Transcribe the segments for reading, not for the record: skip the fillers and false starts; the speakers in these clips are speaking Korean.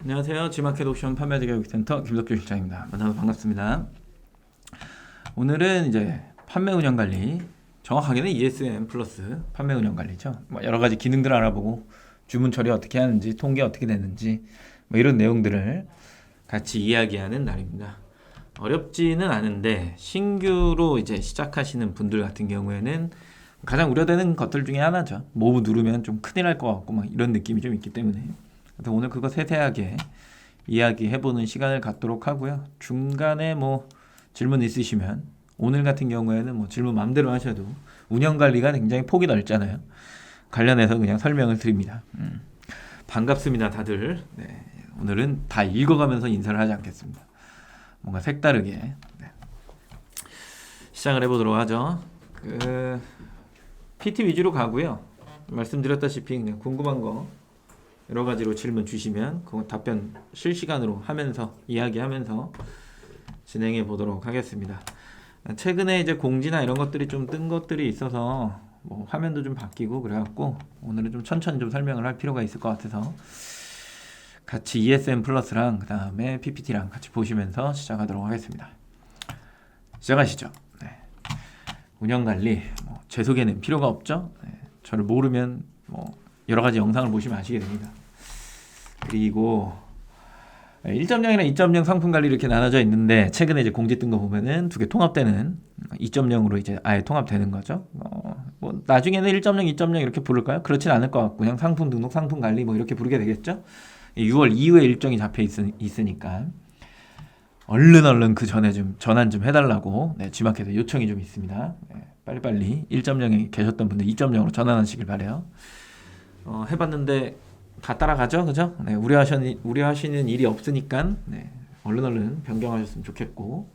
안녕하세요. 지마켓 옵션 판매자 교육센터 김덕규 실장입니다. 만나서 반갑습니다. 오늘은 이제 판매 운영 관리, 정확하게는 ESM 플러스 판매 운영 관리죠. 여러 가지 기능들 알아보고 주문 처리 어떻게 하는지, 통계 어떻게 되는지 이런 내용들을 같이 이야기하는 날입니다. 어렵지는 않은데 신규로 이제 시작하시는 분들 같은 경우에는 가장 우려되는 것들 중에 하나죠. 뭐 누르면 좀 큰일 날 것 같고 이런 느낌이 좀 있기 때문에 그래서 오늘 그거 세세하게 이야기해보는 시간을 갖도록 하고요. 중간에 질문 있으시면 오늘 같은 경우에는 질문 마음대로 하셔도 운영관리가 굉장히 폭이 넓잖아요. 관련해서 그냥 설명을 드립니다. 반갑습니다 다들. 네, 오늘은 다 읽어가면서 인사를 하지 않겠습니다. 뭔가 색다르게 시작을 해보도록 하죠. PT 위주로 가고요. 말씀드렸다시피 그냥 궁금한 거 여러 가지로 질문 주시면 그 답변 실시간으로 하면서 이야기하면서 진행해 보도록 하겠습니다. 최근에 이제 공지나 이런 것들이 좀 뜬 것들이 있어서 화면도 좀 바뀌고 그래갖고 오늘은 좀 천천히 좀 설명을 할 필요가 있을 것 같아서 같이 ESM 플러스랑 그 다음에 PPT랑 같이 보시면서 시작하도록 하겠습니다. 시작하시죠. 네. 운영관리 제 소개는 필요가 없죠. 네. 저를 모르면 여러 가지 영상을 보시면 아시게 됩니다. 그리고 1.0이나 2.0 상품 관리 이렇게 나눠져 있는데 최근에 이제 공지 뜬 거 보면은 두 개 통합되는 2.0으로 이제 아예 통합되는 거죠. 나중에는 1.0, 2.0 이렇게 부를까요? 그렇진 않을 것 같고 그냥 상품 등록, 상품 관리 이렇게 부르게 되겠죠. 6월 이후에 일정이 잡혀 있으니까 얼른 그 전에 좀 전환 좀 해달라고 G마켓에 요청이 좀 있습니다. 빨리빨리 1.0에 계셨던 분들 2.0으로 전환하시길 바래요. 해봤는데 다 따라가죠, 그죠? 네, 우려하시는 일이 없으니까 얼른 변경하셨으면 좋겠고.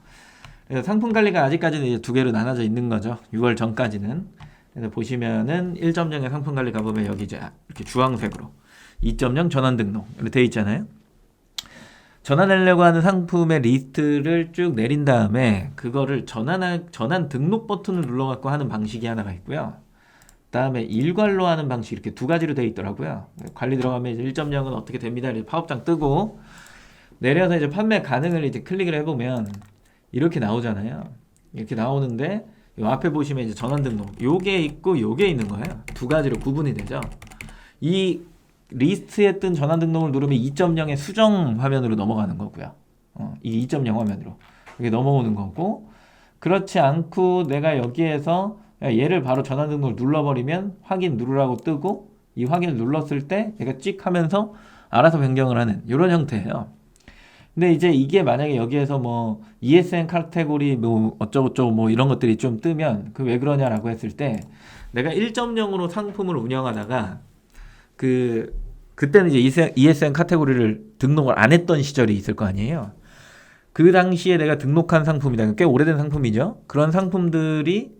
그래서 상품 관리가 아직까지는 이제 두 개로 나눠져 있는 거죠. 6월 전까지는. 그래서 보시면은 1.0의 상품 관리 가보면 여기 이제 이렇게 주황색으로 2.0 전환 등록 이렇게 돼 있잖아요. 전환하려고 하는 상품의 리스트를 쭉 내린 다음에 그거를 전환 등록 버튼을 눌러갖고 하는 방식이 하나가 있고요. 다음에 일괄로 하는 방식 이렇게 두 가지로 되어 있더라고요. 관리 들어가면 이제 1.0은 어떻게 됩니다. 이렇게 파업장 뜨고 내려서 이제 판매 가능을 이제 클릭을 해보면 이렇게 나오잖아요. 이렇게 나오는데 이 앞에 보시면 이제 전환 등록 요게 있고 요게 있는 거예요. 두 가지로 구분이 되죠. 이 리스트에 뜬 전환 등록을 누르면 2.0의 수정 화면으로 넘어가는 거고요. 이 2.0 화면으로 이게 넘어오는 거고 그렇지 않고 내가 여기에서 얘를 바로 전환 등록을 눌러버리면 확인 누르라고 뜨고 이 확인을 눌렀을 때 얘가 찍 하면서 알아서 변경을 하는 이런 형태예요. 근데 이제 이게 만약에 여기에서 ESN 카테고리 어쩌고저쩌고 이런 것들이 좀 뜨면 그 왜 그러냐라고 했을 때 내가 1.0으로 상품을 운영하다가 그때는 이제 ESN 카테고리를 등록을 안 했던 시절이 있을 거 아니에요. 그 당시에 내가 등록한 상품이다. 꽤 오래된 상품이죠. 그런 상품들이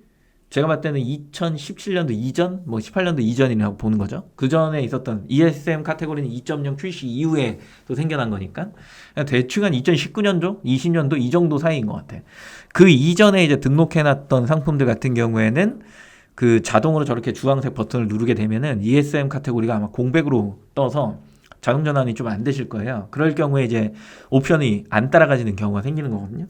제가 봤을 때는 2017년도 이전, 18년도 이전이라고 보는 거죠. 그 전에 있었던 ESM 카테고리는 2.0 출시 이후에 또 생겨난 거니까 대충 한 2019년도, 20년도 이 정도 사이인 것 같아. 그 이전에 이제 등록해놨던 상품들 같은 경우에는 그 자동으로 저렇게 주황색 버튼을 누르게 되면은 ESM 카테고리가 아마 공백으로 떠서 자동 전환이 좀 안 되실 거예요. 그럴 경우에 이제 옵션이 안 따라가지는 경우가 생기는 거거든요.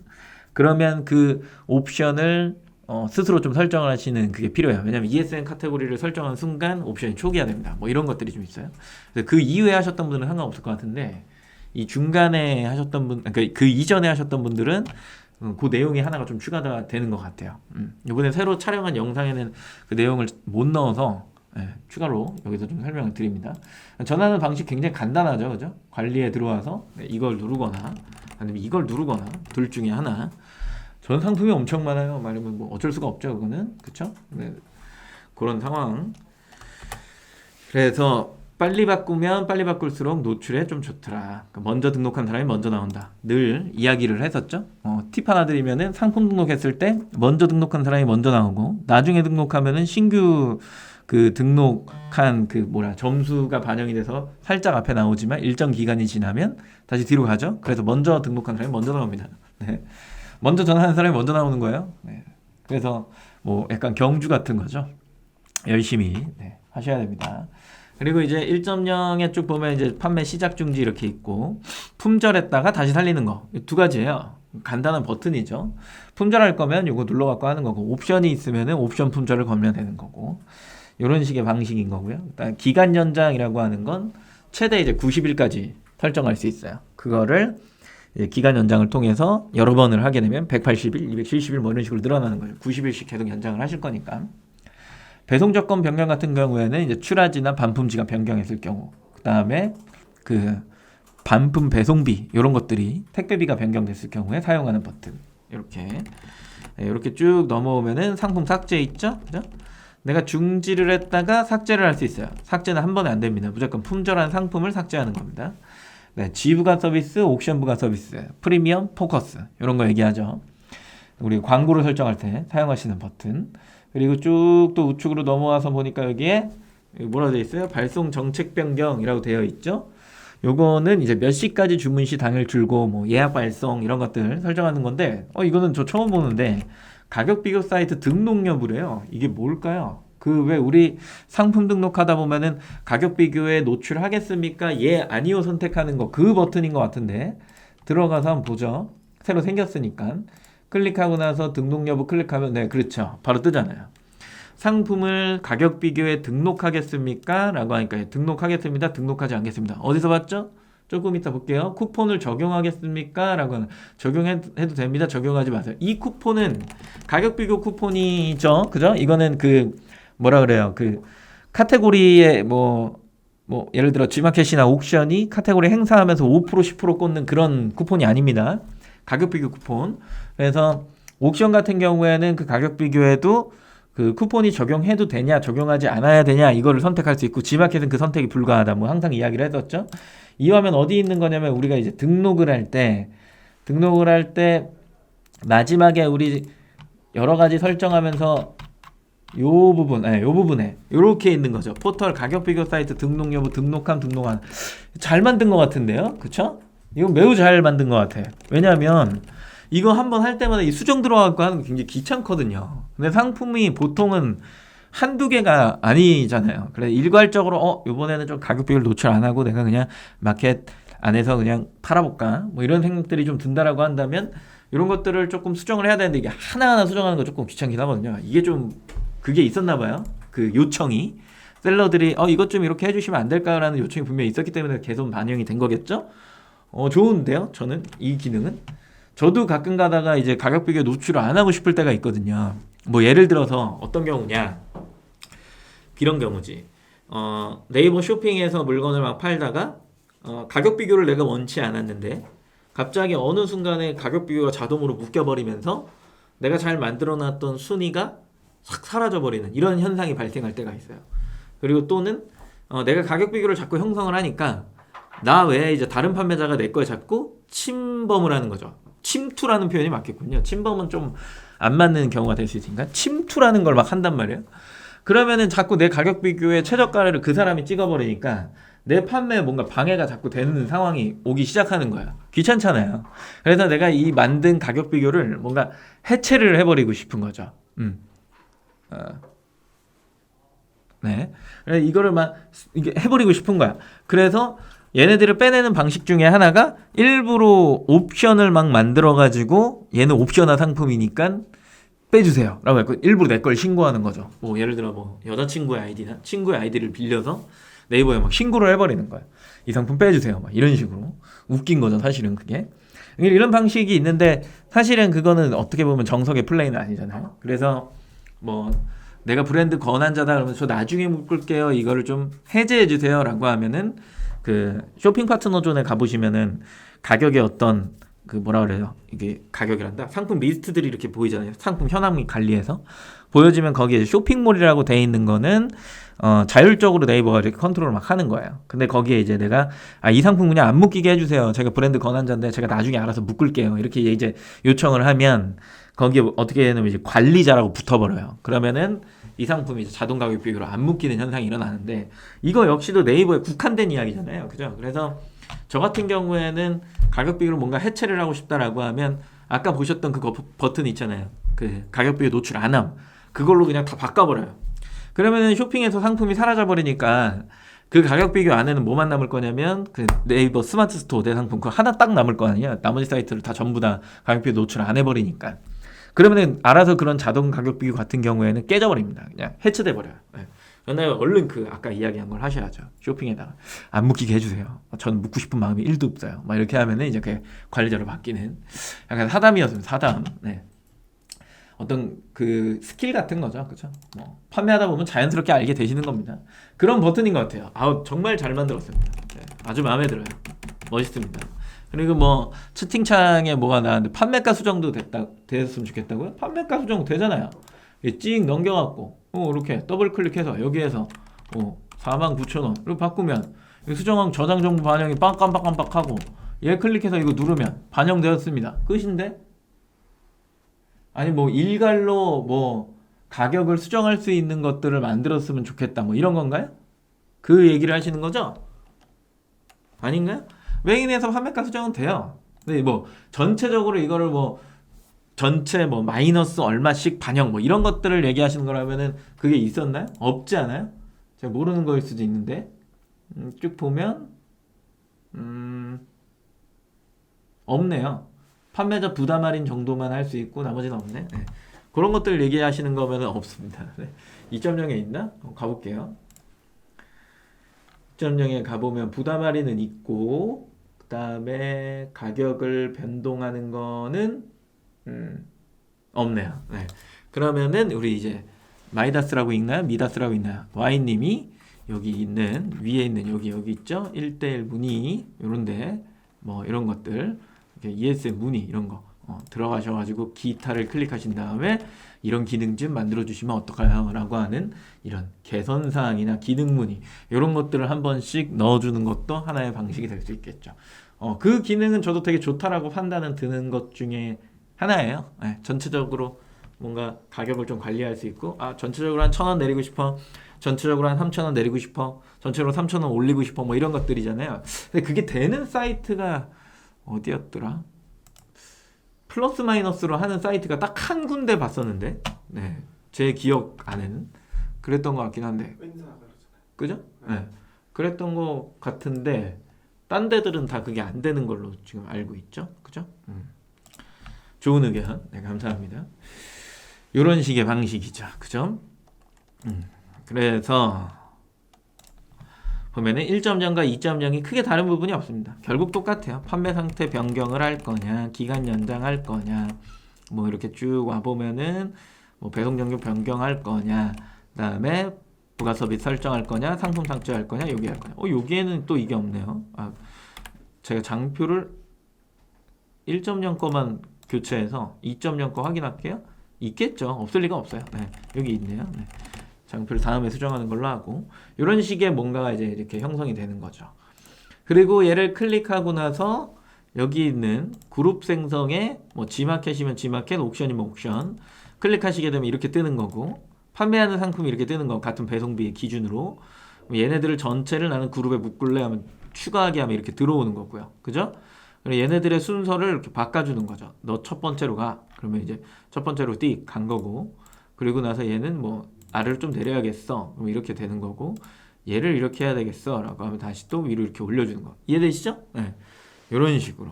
그러면 그 옵션을 스스로 좀 설정을 하시는 그게 필요해요. 왜냐면 ESN 카테고리를 설정한 순간 옵션이 초기화됩니다. 이런 것들이 좀 있어요. 그 이후에 하셨던 분들은 상관없을 것 같은데 이 중간에 하셨던 분, 그러니까 그 이전에 하셨던 분들은 그 내용이 하나가 좀 추가가 되는 것 같아요. 이번에 새로 촬영한 영상에는 그 내용을 못 넣어서 추가로 여기서 좀 설명을 드립니다. 전환하는 방식 굉장히 간단하죠, 그죠? 관리에 들어와서 이걸 누르거나 아니면 이걸 누르거나 둘 중에 하나. 전 상품이 엄청 많아요. 말하면 어쩔 수가 없죠, 그거는. 그쵸? 네. 그런 상황. 그래서 빨리 바꾸면 빨리 바꿀수록 노출에 좀 좋더라. 그러니까 먼저 등록한 사람이 먼저 나온다. 늘 이야기를 했었죠. 팁 하나 드리면은 상품 등록했을 때 먼저 등록한 사람이 먼저 나오고 나중에 등록하면은 신규 그 등록한 점수가 반영이 돼서 살짝 앞에 나오지만 일정 기간이 지나면 다시 뒤로 가죠. 그래서 먼저 등록한 사람이 먼저 나옵니다. 네. 먼저 전화하는 사람이 먼저 나오는 거예요. 네. 그래서 약간 경주 같은 거죠. 열심히 하셔야 됩니다. 그리고 이제 1.0에 쭉 보면 이제 판매 시작 중지 이렇게 있고 품절했다가 다시 살리는 거 두 가지예요. 간단한 버튼이죠. 품절할 거면 이거 눌러갖고 하는 거고 옵션이 있으면은 옵션 품절을 걸면 되는 거고 이런 식의 방식인 거고요. 일단 기간 연장이라고 하는 건 최대 이제 90일까지 설정할 수 있어요. 그거를 기간 연장을 통해서 여러 번을 하게 되면 180일, 270일 뭐 이런 식으로 늘어나는 거예요. 90일씩 계속 연장을 하실 거니까. 배송 조건 변경 같은 경우에는 이제 출하지나 반품지가 변경했을 경우, 그 다음에 그 반품 배송비 이런 것들이 택배비가 변경됐을 경우에 사용하는 버튼 이렇게 쭉 넘어오면은 상품 삭제 있죠, 그죠? 내가 중지를 했다가 삭제를 할 수 있어요. 삭제는 한 번에 안 됩니다. 무조건 품절한 상품을 삭제하는 겁니다. 네, G부가 서비스, 옥션부가 서비스, 프리미엄, 포커스 이런 거 얘기하죠. 우리 광고를 설정할 때 사용하시는 버튼. 그리고 쭉 또 우측으로 넘어와서 보니까 여기에 뭐라 되어 있어요? 발송 정책 변경이라고 되어 있죠. 요거는 이제 몇 시까지 주문 시 당일 줄고 뭐 예약 발송 이런 것들 설정하는 건데 이거는 저 처음 보는데 가격 비교 사이트 등록 여부래요. 이게 뭘까요? 그 왜 우리 상품 등록하다 보면은 가격 비교에 노출하겠습니까? 예, 아니요 선택하는 거 그 버튼인 것 같은데 들어가서 한번 보죠. 새로 생겼으니까 클릭하고 나서 등록 여부 클릭하면 네 그렇죠. 바로 뜨잖아요. 상품을 가격 비교에 등록하겠습니까? 라고 하니까 등록하겠습니다. 등록하지 않겠습니다. 어디서 봤죠? 조금 이따 볼게요. 쿠폰을 적용하겠습니까? 라고 하는 적용해도 됩니다. 적용하지 마세요. 이 쿠폰은 가격 비교 쿠폰이죠. 그죠? 이거는 그 뭐라 그래요? 그 카테고리에 뭐 예를 들어 G마켓이나 옥션이 카테고리 행사하면서 5% 10% 꽂는 그런 쿠폰이 아닙니다. 가격 비교 쿠폰. 그래서 옥션 같은 경우에는 그 가격 비교에도 그 쿠폰이 적용해도 되냐 적용하지 않아야 되냐 이거를 선택할 수 있고 G마켓은 그 선택이 불가하다 뭐 항상 이야기를 했었죠. 이 화면 어디 있는 거냐면 우리가 이제 등록을 할 때 마지막에 우리 여러 가지 설정하면서 요 부분에 요렇게 있는 거죠. 포털 가격 비교 사이트 등록 여부 등록함 등록한 잘 만든 것 같은데요. 그쵸? 이거 매우 잘 만든 것 같아. 왜냐하면 이거 한번 할 때마다 이 수정 들어가고 하는 거 굉장히 귀찮거든요. 근데 상품이 보통은 한두 개가 아니잖아요. 그래서 일괄적으로 이번에는 좀 가격 비교를 노출 안 하고 내가 그냥 마켓 안에서 그냥 팔아볼까 뭐 이런 생각들이 좀 든다라고 한다면 이런 것들을 조금 수정을 해야 되는데 이게 하나하나 수정하는 거 조금 귀찮긴 하거든요. 이게 좀 그게 있었나 봐요. 그 요청이 셀러들이 이것 좀 이렇게 해주시면 안 될까요? 라는 요청이 분명히 있었기 때문에 계속 반영이 된 거겠죠. 좋은데요. 저는 이 기능은 저도 가끔 가다가 이제 가격 비교 노출을 안 하고 싶을 때가 있거든요. 뭐 예를 들어서 어떤 경우냐, 이런 경우지. 네이버 쇼핑에서 물건을 막 팔다가 가격 비교를 내가 원치 않았는데 갑자기 어느 순간에 가격 비교가 자동으로 묶여버리면서 내가 잘 만들어놨던 순위가 싹 사라져버리는 이런 현상이 발생할 때가 있어요. 그리고 또는 내가 가격 비교를 자꾸 형성을 하니까 나 외에 이제 다른 판매자가 내 거에 자꾸 침범을 하는 거죠. 침투라는 표현이 맞겠군요. 침범은 좀 안 맞는 경우가 될 수 있으니까 침투라는 걸 막 한단 말이에요. 그러면은 자꾸 내 가격 비교의 최저가를 그 사람이 찍어버리니까 내 판매에 뭔가 방해가 자꾸 되는 상황이 오기 시작하는 거야. 귀찮잖아요. 그래서 내가 이 만든 가격 비교를 뭔가 해체를 해버리고 싶은 거죠. 네. 그래서 이거를 막 이게 해버리고 싶은 거야. 그래서 얘네들을 빼내는 방식 중에 하나가 일부러 옵션을 막 만들어가지고 얘는 옵션화 상품이니까 빼주세요 라고 했고 일부러 내 걸 신고하는 거죠. 뭐 예를 들어 뭐 여자친구의 아이디나 친구의 아이디를 빌려서 네이버에 막 신고를 해버리는 거야. 이 상품 빼주세요 막 이런 식으로. 웃긴 거죠 사실은 그게. 이런 방식이 있는데 사실은 그거는 어떻게 보면 정석의 플레이는 아니잖아요. 그래서 뭐 내가 브랜드 권한자다 그러면 저 나중에 묶을게요 이거를 좀 해제해 주세요 라고 하면은 그 쇼핑 파트너 존에 가보시면은 가격의 어떤 그 뭐라 그래요? 이게 가격이란다. 상품 리스트들이 이렇게 보이잖아요. 상품 현황 및 관리해서 보여지면 거기에 쇼핑몰이라고 돼 있는 거는 자율적으로 네이버가 이렇게 컨트롤을 막 하는 거예요. 근데 거기에 이제 내가 이 상품 그냥 안 묶이게 해주세요. 제가 브랜드 권한자인데 제가 나중에 알아서 묶을게요. 이렇게 이제 요청을 하면 거기에 어떻게 되냐면 이제 관리자라고 붙어버려요. 그러면은 이 상품이 이제 자동 가격 비교로 안 묶이는 현상이 일어나는데 이거 역시도 네이버에 국한된 이야기잖아요. 그죠? 그래서 저 같은 경우에는 가격 비교를 뭔가 해체를 하고 싶다라고 하면 아까 보셨던 그 버튼 있잖아요. 그 가격 비교 노출 안 함. 그걸로 그냥 다 바꿔버려요. 그러면은 쇼핑에서 상품이 사라져 버리니까 그 가격 비교 안에는 뭐만 남을 거냐면 그 네이버 스마트 스토어 대상품 그거 하나 딱 남을 거 아니야. 나머지 사이트를 다 전부 다 가격 비교 노출 안 해버리니까. 그러면은 알아서 그런 자동 가격 비교 같은 경우에는 깨져버립니다. 그냥 해체돼 버려요. 네. 그러나 얼른 그 아까 이야기한 걸 하셔야죠. 쇼핑에다가 안 묶이게 해주세요. 저는 묶고 싶은 마음이 1도 없어요. 막 이렇게 하면은 이제 그 관리자로 바뀌는 약간 사담이었습니다. 사담. 네. 어떤 그 스킬 같은 거죠, 그렇죠? 뭐 판매하다 보면 자연스럽게 알게 되시는 겁니다. 그런 버튼인 것 같아요. 아우 정말 잘 만들었습니다. 네, 아주 마음에 들어요. 멋있습니다. 그리고 뭐 채팅창에 뭐가 나왔는데 판매가 수정도 됐으면 좋겠다고요? 판매가 수정 되잖아요. 찍 넘겨갖고 이렇게 더블 클릭해서 여기에서 49,000원 이렇게 바꾸면 수정한 저장 정보 반영이 깜빡깜빡하고 얘 클릭해서 이거 누르면 반영되었습니다. 끝인데? 아니 뭐 일괄로 뭐 가격을 수정할 수 있는 것들을 만들었으면 좋겠다 뭐 이런 건가요? 그 얘기를 하시는 거죠? 아닌가요? 메인에서 판매가 수정은 돼요. 근데 뭐 전체적으로 이거를 뭐 전체 뭐 마이너스 얼마씩 반영 뭐 이런 것들을 얘기하시는 거라면은 그게 있었나요? 없지 않아요? 제가 모르는 거일 수도 있는데 쭉 보면 없네요. 판매자 부담 할인 정도만 할 수 있고 나머지는 없네. 네. 그런 것들 얘기하시는 거면 없습니다. 네. 2.0에 있나? 가볼게요. 2.0에 가보면 부담 할인은 있고 그 다음에 가격을 변동하는 거는 없네요. 네. 그러면은 우리 이제 마이다스라고 있나요? 미다스라고 있나요? Y님이 여기 있는 위에 있는 여기 있죠? 1대1 문의 요런데 뭐 이런 것들 ESM 문의 이런 거 들어가셔가지고 기타를 클릭하신 다음에 이런 기능 좀 만들어 주시면 어떨까요? 라고 하는 이런 개선사항이나 기능 문의 이런 것들을 한 번씩 넣어주는 것도 하나의 방식이 될 수 있겠죠. 그 기능은 저도 되게 좋다라고 판단은 드는 것 중에 하나예요. 네, 전체적으로 뭔가 가격을 좀 관리할 수 있고 전체적으로 한 1,000원 내리고 싶어, 전체적으로 한 3,000원 내리고 싶어, 전체적으로 3,000원 올리고 싶어 뭐 이런 것들이잖아요. 근데 그게 되는 사이트가 어디였더라? 플러스 마이너스로 하는 사이트가 딱 한 군데 봤었는데, 네, 제 기억 안에는 그랬던 것 같긴 한데, 그죠? 네, 그랬던 것 같은데, 딴 데들은 다 그게 안 되는 걸로 지금 알고 있죠, 그죠? 좋은 의견, 네, 감사합니다. 이런 식의 방식이죠, 그죠? 그래서 보면은 1.0과 2.0이 크게 다른 부분이 없습니다. 결국 똑같아요. 판매 상태 변경을 할 거냐, 기간 연장할 거냐, 뭐 이렇게 쭉 와보면은 뭐 배송 정경 변경할 거냐, 그다음에 부가 서비스 설정할 거냐, 상품 상주할 거냐, 여기 할 거냐. 여기에는 또 이게 없네요. 제가 장표를 1.0 거만 교체해서 2.0 거 확인할게요. 있겠죠. 없을 리가 없어요. 네, 여기 있네요. 네. 장표를 다음에 수정하는 걸로 하고 이런 식의 뭔가가 이제 이렇게 형성이 되는 거죠. 그리고 얘를 클릭하고 나서 여기 있는 그룹 생성에 뭐 G마켓이면 G마켓, 옥션이면 옥션 클릭하시게 되면 이렇게 뜨는 거고 판매하는 상품이 이렇게 뜨는 거 같은 배송비의 기준으로 얘네들을 전체를 나는 그룹에 묶을래 하면 추가하게 하면 이렇게 들어오는 거고요. 그죠? 그리고 얘네들의 순서를 이렇게 바꿔주는 거죠. 너 첫 번째로 가. 그러면 이제 첫 번째로 띡 간 거고 그리고 나서 얘는 뭐 아래로 좀 내려야겠어. 그럼 이렇게 되는 거고 얘를 이렇게 해야 되겠어 라고 하면 다시 또 위로 이렇게 올려주는 거. 이해되시죠? 네. 이런 식으로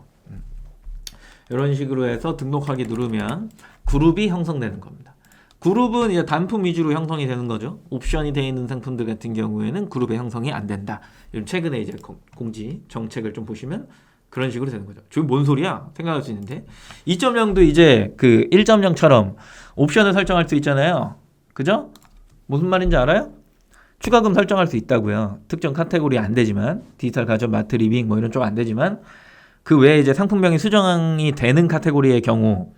이런 식으로 해서 등록하기 누르면 그룹이 형성되는 겁니다. 그룹은 이제 단품 위주로 형성이 되는 거죠. 옵션이 되어 있는 상품들 같은 경우에는 그룹의 형성이 안 된다. 최근에 이제 공지 정책을 좀 보시면 그런 식으로 되는 거죠. 저게 뭔 소리야? 생각할 수 있는데 2.0도 이제 그 1.0처럼 옵션을 설정할 수 있잖아요. 그죠? 무슨 말인지 알아요? 추가금 설정할 수 있다고요. 특정 카테고리 안 되지만 디지털 가전, 마트, 리빙 뭐 이런 쪽 안 되지만 그 외에 이제 상품명이 수정이 되는 카테고리의 경우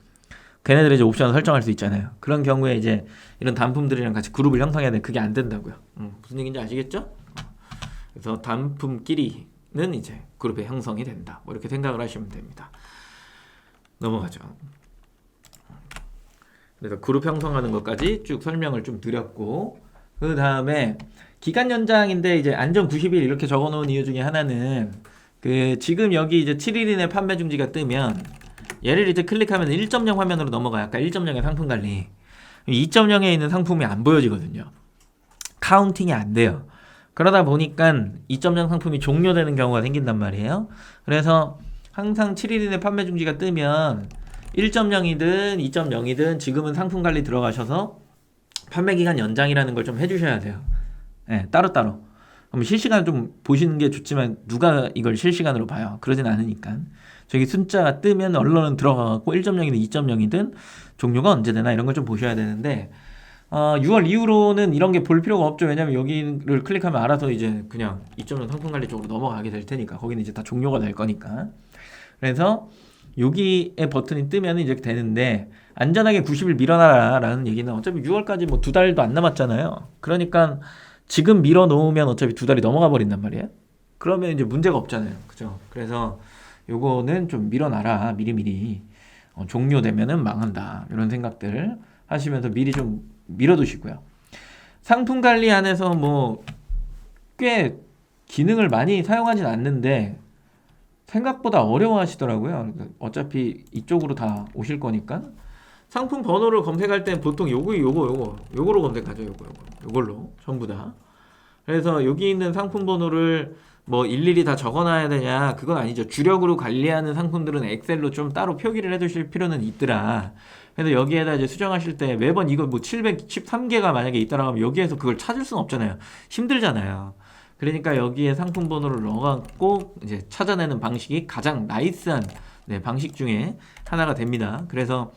걔네들이 이제 옵션을 설정할 수 있잖아요. 그런 경우에 이제 이런 단품들이랑 같이 그룹을 형성해야 돼. 그게 안 된다고요. 무슨 얘기인지 아시겠죠? 그래서 단품끼리는 이제 그룹의 형성이 된다. 뭐 이렇게 생각을 하시면 됩니다. 넘어가죠. 그래서 그룹 형성하는 것까지 쭉 설명을 좀 드렸고 그 다음에 기간 연장인데 이제 안전 90일 이렇게 적어놓은 이유 중에 하나는 그 지금 여기 이제 7일 이내 판매 중지가 뜨면 얘를 이제 클릭하면 1.0 화면으로 넘어가요. 아까 1.0의 상품 관리 2.0에 있는 상품이 안 보여지거든요. 카운팅이 안 돼요. 그러다 보니까 2.0 상품이 종료되는 경우가 생긴단 말이에요. 그래서 항상 7일 이내 판매 중지가 뜨면 1.0이든 2.0이든 지금은 상품 관리 들어가셔서 판매 기간 연장이라는 걸 좀 해주셔야 돼요. 네, 따로따로. 그럼 실시간 좀 보시는 게 좋지만 누가 이걸 실시간으로 봐요? 그러진 않으니까. 저기 숫자가 뜨면 언론은 들어가고 1.0이든 2.0이든 종료가 언제 되나 이런 걸 좀 보셔야 되는데 6월 이후로는 이런 게 볼 필요가 없죠. 왜냐면 여기를 클릭하면 알아서 이제 그냥 2.0 상품 관리 쪽으로 넘어가게 될 테니까 거기는 이제 다 종료가 될 거니까. 그래서 여기에 버튼이 뜨면 이제 되는데 안전하게 90일 밀어놔라 라는 얘기는 어차피 6월까지 뭐 2달도 안 남았잖아요. 그러니까 지금 밀어놓으면 어차피 2달이 넘어가 버린단 말이에요. 그러면 이제 문제가 없잖아요. 그죠? 그래서 요거는 좀 밀어놔라 미리미리 종료되면은 망한다 이런 생각들 하시면서 미리 좀 밀어두시고요. 상품 관리 안에서 뭐 꽤 기능을 많이 사용하진 않는데 생각보다 어려워하시더라고요. 어차피 이쪽으로 다 오실 거니까 상품 번호를 검색할 땐 보통 요거로 검색하죠. 요걸로 전부 다. 그래서 여기 있는 상품 번호를 뭐 일일이 다 적어놔야 되냐? 그건 아니죠. 주력으로 관리하는 상품들은 엑셀로 좀 따로 표기를 해두실 필요는 있더라. 그래서 여기에다 이제 수정하실 때 매번 이거 뭐 713개가 만약에 있다라고 하면 여기에서 그걸 찾을 수는 없잖아요. 힘들잖아요. 그러니까 여기에 상품 번호를 넣어갖고 이제 찾아내는 방식이 가장 나이스한 방식 중에 하나가 됩니다. 그래서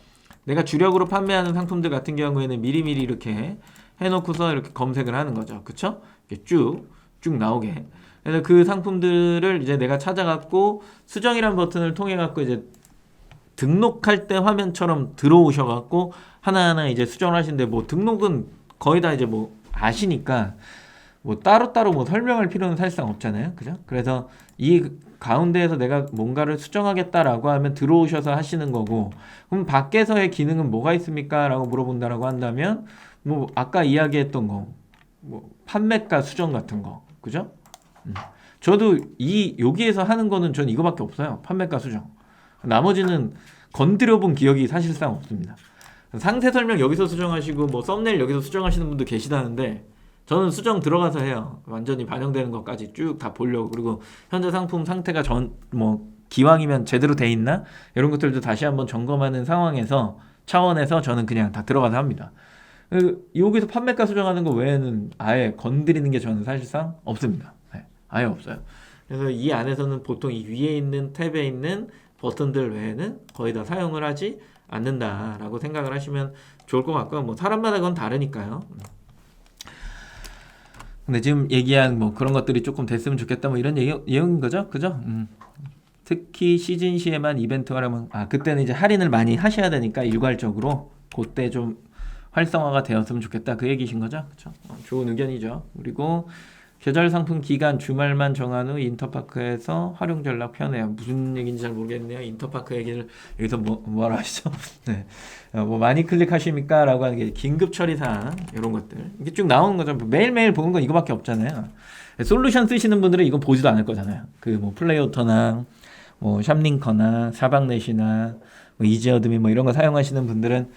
내가 주력으로 판매하는 상품들 같은 경우에는 미리미리 이렇게 해놓고서 이렇게 검색을 하는 거죠. 그쵸? 이렇게 쭉 나오게. 그래서 그 상품들을 이제 내가 찾아갖고 수정이란 버튼을 통해갖고 이제 등록할 때 화면처럼 들어오셔갖고 하나하나 이제 수정을 하시는데 뭐 등록은 거의 다 이제 뭐 아시니까 뭐 따로따로 뭐 설명할 필요는 사실상 없잖아요. 그죠? 그래서 이 가운데에서 내가 뭔가를 수정하겠다라고 하면 들어오셔서 하시는 거고, 그럼 밖에서의 기능은 뭐가 있습니까? 라고 물어본다라고 한다면, 뭐, 아까 이야기했던 거, 뭐, 판매가 수정 같은 거. 그죠? 저도 여기에서 하는 거는 전 이거밖에 없어요. 판매가 수정. 나머지는 건드려 본 기억이 사실상 없습니다. 상세 설명 여기서 수정하시고, 뭐, 썸네일 여기서 수정하시는 분도 계시다는데, 저는 수정 들어가서 해요. 완전히 반영되는 것까지 쭉 다 보려고. 그리고 현재 상품 상태가 기왕이면 제대로 돼 있나? 이런 것들도 다시 한번 점검하는 상황에서 차원에서 저는 그냥 다 들어가서 합니다. 여기서 판매가 수정하는 거 외에는 아예 건드리는 게 저는 사실상 없습니다. 네, 아예 없어요. 그래서 이 안에서는 보통 이 위에 있는 탭에 있는 버튼들 외에는 거의 다 사용을 하지 않는다라고 생각을 하시면 좋을 것 같고요. 뭐 사람마다 그건 다르니까요. 근데 지금 얘기한 뭐 그런 것들이 조금 됐으면 좋겠다 뭐 이런 내용인 거죠, 그죠? 특히 시즌 시에만 이벤트 하려면 그때는 이제 할인을 많이 하셔야 되니까 일괄적으로 그때 좀 활성화가 되었으면 좋겠다 그 얘기신 거죠, 그렇죠? 좋은 의견이죠. 그리고 계절 상품 기간 주말만 정한 후 인터파크에서 활용 전략 편해요. 무슨 얘기인지 잘 모르겠네요. 인터파크 얘기를 여기서 뭐라 하시죠? 네. 뭐 많이 클릭하십니까? 라고 하는 게 긴급 처리 사항 이런 것들 이게 쭉 나오는 거죠. 매일매일 보는 건 이거밖에 없잖아요. 솔루션 쓰시는 분들은 이건 보지도 않을 거잖아요. 그 뭐 플레이오터나 뭐 샵링커나 사박넷이나 뭐 이지어드미 뭐 이런 거 사용하시는 분들은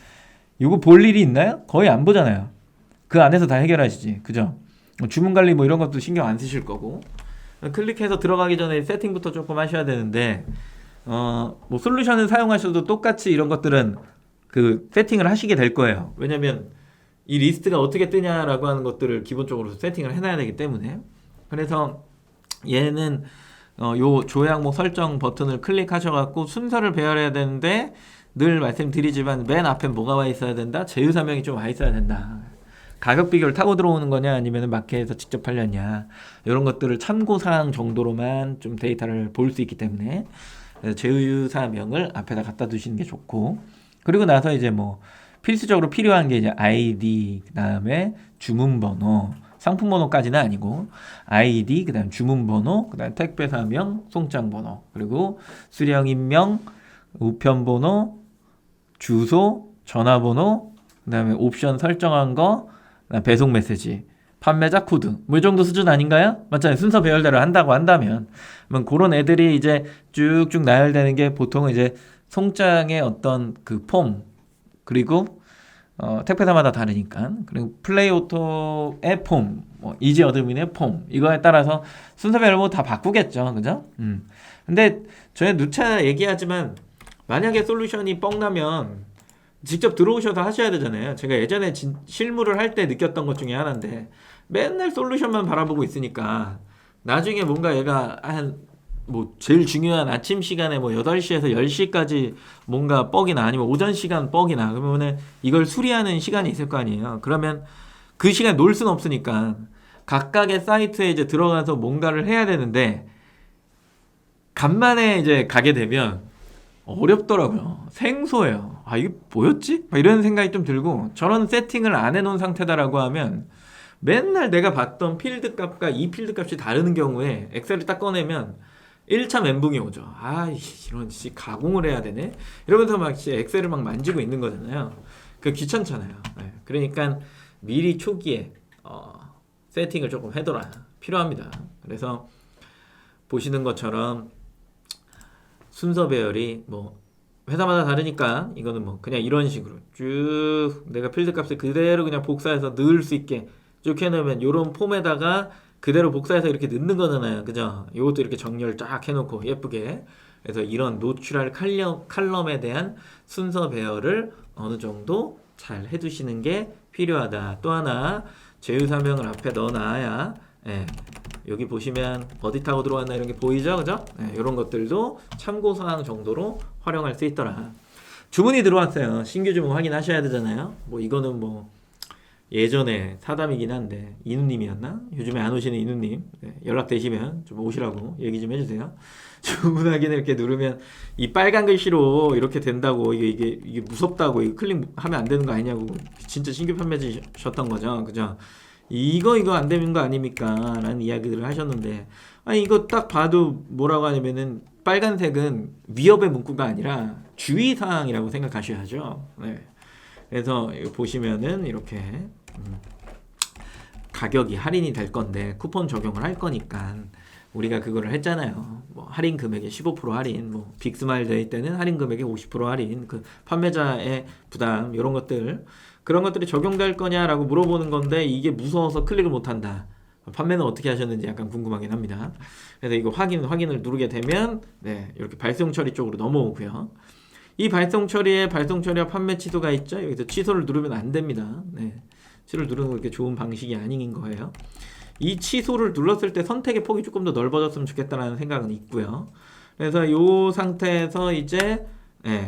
이거 볼 일이 있나요? 거의 안 보잖아요. 그 안에서 다 해결하시지, 그죠? 주문 관리 뭐 이런 것도 신경 안 쓰실 거고 클릭해서 들어가기 전에 세팅부터 조금 하셔야 되는데 뭐 솔루션을 사용하셔도 똑같이 이런 것들은 그 세팅을 하시게 될 거예요. 왜냐면 이 리스트가 어떻게 뜨냐라고 하는 것들을 기본적으로 세팅을 해놔야 되기 때문에. 그래서 얘는 요 조약목 설정 버튼을 클릭하셔갖고 순서를 배열해야 되는데 늘 말씀드리지만 맨 앞에 뭐가 와 있어야 된다? 제휴사명이 좀 와 있어야 된다. 가격 비교를 타고 들어오는 거냐 아니면 마켓에서 직접 팔렸냐 이런 것들을 참고사항 정도로만 좀 데이터를 볼 수 있기 때문에 제휴사명을 앞에다 갖다 두시는 게 좋고, 그리고 나서 이제 뭐 필수적으로 필요한 게 이제 아이디, 그 다음에 주문번호, 상품번호까지는 아니고 아이디, 그 다음 주문번호, 그 다음 택배사명, 송장번호, 그리고 수령인명, 우편번호, 주소, 전화번호, 그 다음에 옵션 설정한 거, 배송 메시지, 판매자 코드 뭐 이 정도 수준 아닌가요? 맞잖아요. 순서 배열대로 한다고 한다면 그런 애들이 이제 쭉쭉 나열되는 게 보통 이제 송장의 어떤 그 폼, 그리고 택배사마다 다르니까. 그리고 플레이오토의 폼, 뭐 이지 어드민의 폼, 이거에 따라서 순서별로 뭐 다 바꾸겠죠, 그죠? 근데 저희 누차 얘기하지만 만약에 솔루션이 뻥 나면 직접 들어오셔서 하셔야 되잖아요. 제가 예전에 실무를 할 때 느꼈던 것 중에 하나인데 맨날 솔루션만 바라보고 있으니까 나중에 뭔가 얘가 뭐 제일 중요한 아침 시간에 뭐 8시에서 10시까지 뭔가 뻑이나 아니면 오전 시간 뻑이나 그러면은 이걸 수리하는 시간이 있을 거 아니에요. 그러면 그 시간 놀 수는 없으니까 각각의 사이트에 이제 들어가서 뭔가를 해야 되는데 간만에 이제 가게 되면 어렵더라고요. 생소해요. 아, 이게 뭐였지? 막 이런 생각이 좀 들고 저런 세팅을 안 해놓은 상태다라고 하면 맨날 내가 봤던 필드 값과 이 필드 값이 다른 경우에 엑셀을 딱 꺼내면 1차 멘붕이 오죠. 아, 이런 가공을 해야 되네. 이러면서 막 엑셀을 막 만지고 있는 거잖아요. 그 귀찮잖아요. 네. 그러니까 미리 초기에 세팅을 조금 해둬라 필요합니다. 그래서 보시는 것처럼 순서 배열이 뭐 회사마다 다르니까 이거는 뭐 그냥 이런 식으로 쭉 내가 필드 값을 그대로 그냥 복사해서 넣을 수 있게 쭉 해놓으면 이런 폼에다가 그대로 복사해서 이렇게 넣는 거잖아요. 그죠? 이것도 이렇게 정렬 쫙 해놓고 예쁘게. 그래서 이런 노출할 칼럼에 대한 순서 배열을 어느 정도 잘 해두시는 게 필요하다. 또 하나 제휴사명을 앞에 넣어놔야 여기 보시면 어디 타고 들어왔나 이런 게 보이죠? 그죠? 이런 것들도 참고사항 정도로 활용할 수 있더라. 주문이 들어왔어요. 신규 주문 확인하셔야 되잖아요. 뭐 이거는 뭐 예전에 사담이긴 한데 이누님이었나? 요즘에 안 오시는 이누님 연락되시면 좀 오시라고 얘기 좀 해주세요. 주문 확인을 이렇게 누르면 이 빨간 글씨로 이렇게 된다고 이게 무섭다고 이거 클릭하면 안 되는 거 아니냐고 진짜 신규 판매자셨던 거죠. 그죠? 이거 안 되는 거 아닙니까? 라는 이야기들을 하셨는데 아니 이거 딱 봐도 뭐라고 하냐면은 빨간색은 위협의 문구가 아니라 주의사항이라고 생각하셔야죠. 네. 그래서 보시면은 이렇게 가격이 할인이 될 건데 쿠폰 적용을 할 거니까 우리가 그거를 했잖아요. 뭐 할인 금액의 15% 할인, 뭐 빅스마일 데이 때는 할인 금액의 50% 할인, 그 판매자의 부담 이런 것들 그런 것들이 적용될 거냐라고 물어보는 건데 이게 무서워서 클릭을 못 한다. 판매는 어떻게 하셨는지 약간 궁금하긴 합니다. 그래서 이거 확인을 누르게 되면 이렇게 발송 처리 쪽으로 넘어오고요. 이 발송 처리와 판매 취소가 있죠. 여기서 취소를 누르면 안 됩니다. 취소를 누르는 거 그렇게 좋은 방식이 아닌 거예요. 이 취소를 눌렀을 때 선택의 폭이 조금 더 넓어졌으면 좋겠다라는 생각은 있고요. 그래서 이 상태에서 이제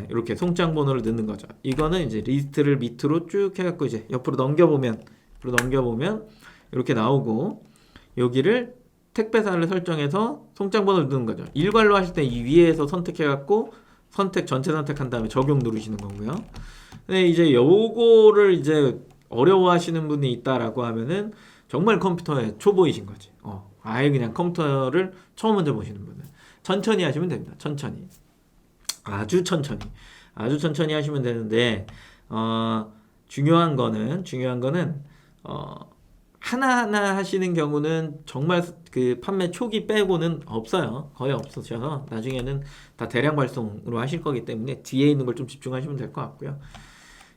이렇게 송장 번호를 넣는 거죠. 이거는 이제 리스트를 밑으로 쭉 해갖고 이제 옆으로 넘겨보면 이렇게 나오고 여기를 택배사를 설정해서 송장 번호를 넣는 거죠. 일괄로 하실 때 이 위에서 선택해갖고 전체 선택한 다음에 적용 누르시는 거고요. 근데 이제 요거를 이제 어려워하시는 분이 있다라고 하면은 정말 컴퓨터에 초보이신 거지. 아예 그냥 컴퓨터를 처음 먼저 보시는 분은 천천히 하시면 됩니다. 천천히. 아주 천천히 하시면 되는데 중요한 거는 하나하나 하시는 경우는 정말 그 판매 초기 빼고는 없어요. 거의 없으셔서 나중에는 다 대량 발송으로 하실 거기 때문에 뒤에 있는 걸 좀 집중하시면 될 것 같고요.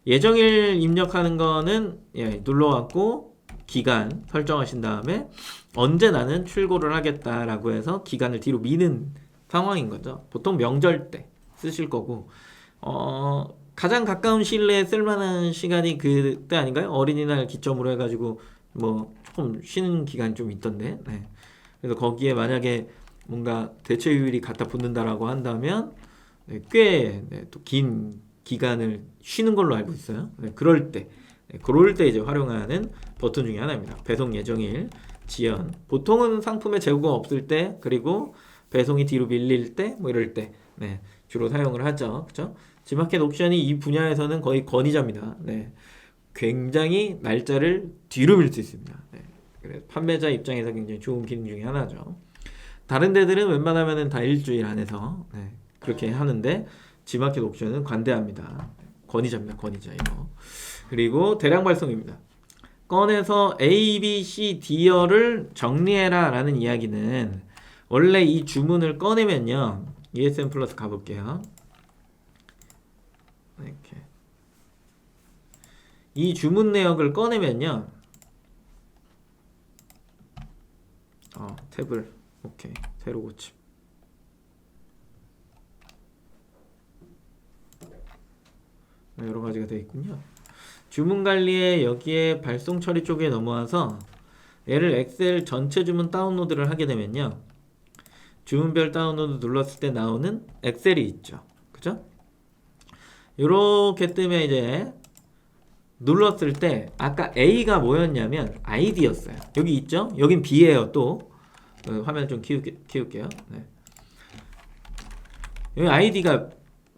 예정일 입력하는 거는 눌러갖고 기간 설정하신 다음에 언제 나는 출고를 하겠다라고 해서 기간을 뒤로 미는 상황인 거죠. 보통 명절 때 쓰실 거고 가장 가까운 시일 내에 쓸만한 시간이 그때 아닌가요? 어린이날 기점으로 해가지고 뭐 조금 쉬는 기간이 좀 있던데 그래서 거기에 만약에 뭔가 대체휴일이 갖다 붙는다라고 한다면 꽤 또 긴 기간을 쉬는 걸로 알고 있어요. 그럴 때 이제 활용하는 버튼 중에 하나입니다. 배송 예정일 지연. 보통은 상품의 재고가 없을 때 그리고 배송이 뒤로 밀릴 때 뭐 이럴 때 주로 사용을 하죠. 그렇죠? 지마켓 옵션이 이 분야에서는 거의 권위자입니다. 굉장히 날짜를 뒤로 밀 수 있습니다. 그래서 판매자 입장에서 굉장히 좋은 기능 중에 하나죠. 다른 데들은 웬만하면 다 일주일 안에서 그렇게 하는데 지마켓 옵션은 관대합니다. 권위자입니다. 권위자 이거. 그리고 대량 발송입니다. 꺼내서 A, B, C, D열을 정리해라 라는 이야기는 원래 이 주문을 꺼내면요. ESN 플러스 가볼게요. 이렇게 이 주문 내역을 꺼내면요. 탭을 오케이. 새로 고침. 여러 가지가 되어 있군요. 주문 관리에 여기에 발송 처리 쪽에 넘어와서 얘를 엑셀 전체 주문 다운로드를 하게 되면요. 주문별 다운로드 눌렀을 때 나오는 엑셀이 있죠. 그죠? 요렇게 뜨면 이제 눌렀을 때 아까 A가 뭐였냐면 아이디였어요. 여기 있죠? 여긴 B예요. 또 화면 좀 키울게요. 네. 여기 아이디가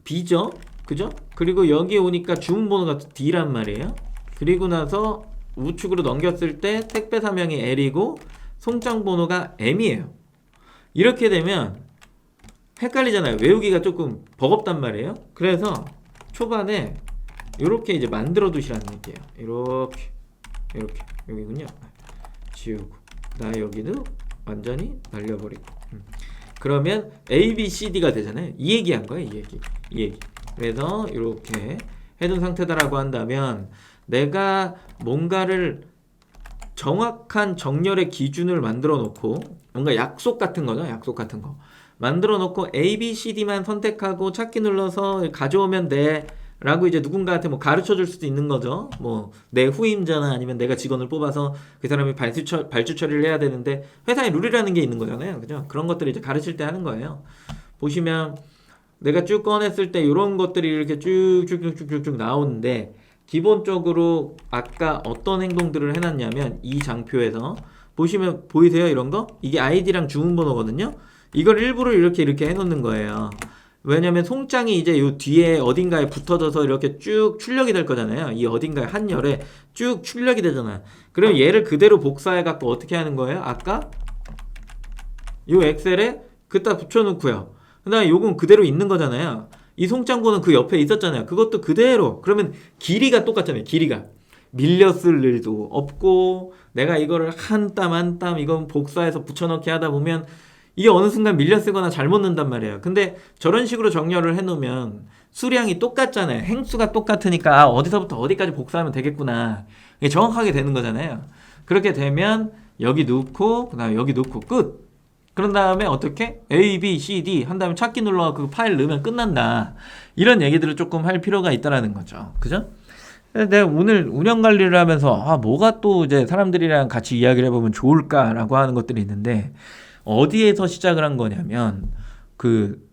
B죠? 그죠? 그리고 여기 오니까 주문번호가 D란 말이에요. 그리고 나서 우측으로 넘겼을 때 택배 사명이 L이고 송장 번호가 M이에요. 이렇게 되면 헷갈리잖아요. 외우기가 조금 버겁단 말이에요. 그래서 초반에 이렇게 이제 만들어 두시라는 얘기예요. 이렇게 여기군요. 지우고 나 여기도 완전히 날려버리고 그러면 A, B, C, D가 되잖아요. 이 얘기한 거예요. 이 얘기. 그래서 이렇게 해둔 상태다라고 한다면 내가 뭔가를 정확한 정렬의 기준을 만들어 놓고 뭔가 약속 같은 거죠. 약속 같은 거 만들어 놓고 A, B, C, D만 선택하고 찾기 눌러서 가져오면 돼 라고 이제 누군가한테 뭐 가르쳐 줄 수도 있는 거죠. 뭐 내 후임자나 아니면 내가 직원을 뽑아서 그 사람이 발주 처리를 해야 되는데 회사에 룰이라는 게 있는 거잖아요. 그죠? 그런 것들을 이제 가르칠 때 하는 거예요. 보시면 내가 쭉 꺼냈을 때 이런 것들이 이렇게 쭉쭉쭉쭉쭉 나오는데 기본적으로 아까 어떤 행동들을 해놨냐면 이 장표에서 보시면 보이세요? 이런 거? 이게 아이디랑 주문번호거든요. 이걸 일부러 이렇게 해놓는 거예요. 왜냐면 송장이 이제 요 뒤에 어딘가에 붙어져서 이렇게 쭉 출력이 될 거잖아요. 이 어딘가에 한 열에 쭉 출력이 되잖아. 그럼 얘를 그대로 복사해 갖고 어떻게 하는 거예요? 아까 요 엑셀에 그따 붙여놓고요. 그다음에 요건 그대로 있는 거잖아요. 이 송장본은 그 옆에 있었잖아요. 그것도 그대로. 그러면 길이가 똑같잖아요. 길이가 밀렸을 일도 없고 내가 이거를 한 땀 한 땀 이건 복사해서 붙여넣기 하다 보면 이게 어느 순간 밀려 쓰거나 잘못 넣는단 말이에요. 근데 저런 식으로 정렬을 해놓으면 수량이 똑같잖아요. 행수가 똑같으니까 어디서부터 어디까지 복사하면 되겠구나. 이게 정확하게 되는 거잖아요. 그렇게 되면 여기 넣고 그다음에 여기 넣고 끝. 그런 다음에 어떻게? A, B, C, D 한 다음에 찾기 눌러 그 파일 넣으면 끝난다. 이런 얘기들을 조금 할 필요가 있다라는 거죠. 그죠? 내가 오늘 운영 관리를 하면서 뭐가 또 이제 사람들이랑 같이 이야기를 해보면 좋을까라고 하는 것들이 있는데 어디에서 시작을 한 거냐면 그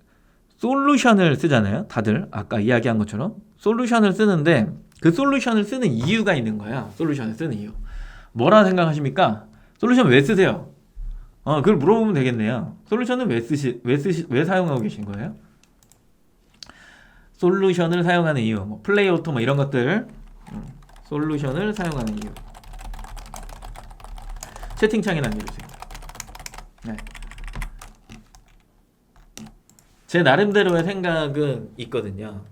솔루션을 쓰잖아요. 다들 아까 이야기한 것처럼 솔루션을 쓰는데 그 솔루션을 쓰는 이유가 있는 거야. 솔루션을 쓰는 이유. 뭐라 생각하십니까? 솔루션 왜 쓰세요? 그걸 물어보면 되겠네요. 솔루션은 왜 사용하고 계신 거예요? 솔루션을 사용하는 이유, 뭐 플레이오토 뭐 이런 것들. 솔루션을 사용하는 이유. 채팅창에 남겨주세요. 네. 제 나름대로의 생각은 있거든요.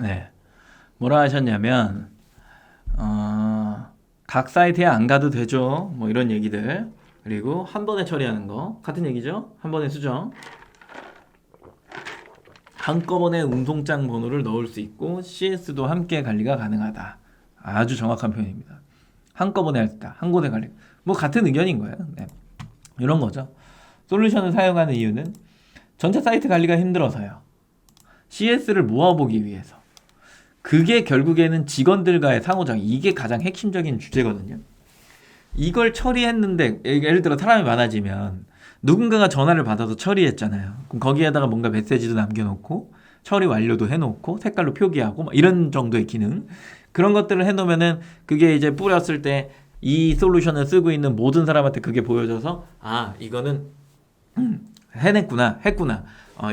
네. 뭐라 하셨냐면 각 사이트에 안 가도 되죠. 뭐 이런 얘기들. 그리고 한 번에 처리하는 거 같은 얘기죠. 한 번에 수정. 한꺼번에 운송장 번호를 넣을 수 있고 CS도 함께 관리가 가능하다. 아주 정확한 표현입니다. 한꺼번에 할 때 한 곳에 관리. 뭐 같은 의견인 거예요. 네. 이런 거죠. 솔루션을 사용하는 이유는 전체 사이트 관리가 힘들어서요. CS를 모아보기 위해서. 그게 결국에는 직원들과의 상호작용, 이게 가장 핵심적인 주제거든요. 이걸 처리했는데 예를 들어 사람이 많아지면 누군가가 전화를 받아서 처리했잖아요. 그럼 거기에다가 뭔가 메시지도 남겨놓고 처리 완료도 해놓고 색깔로 표기하고 막 이런 정도의 기능. 그런 것들을 해놓으면은 그게 이제 뿌렸을 때 이 솔루션을 쓰고 있는 모든 사람한테 그게 보여져서 아 이거는 해냈구나 했구나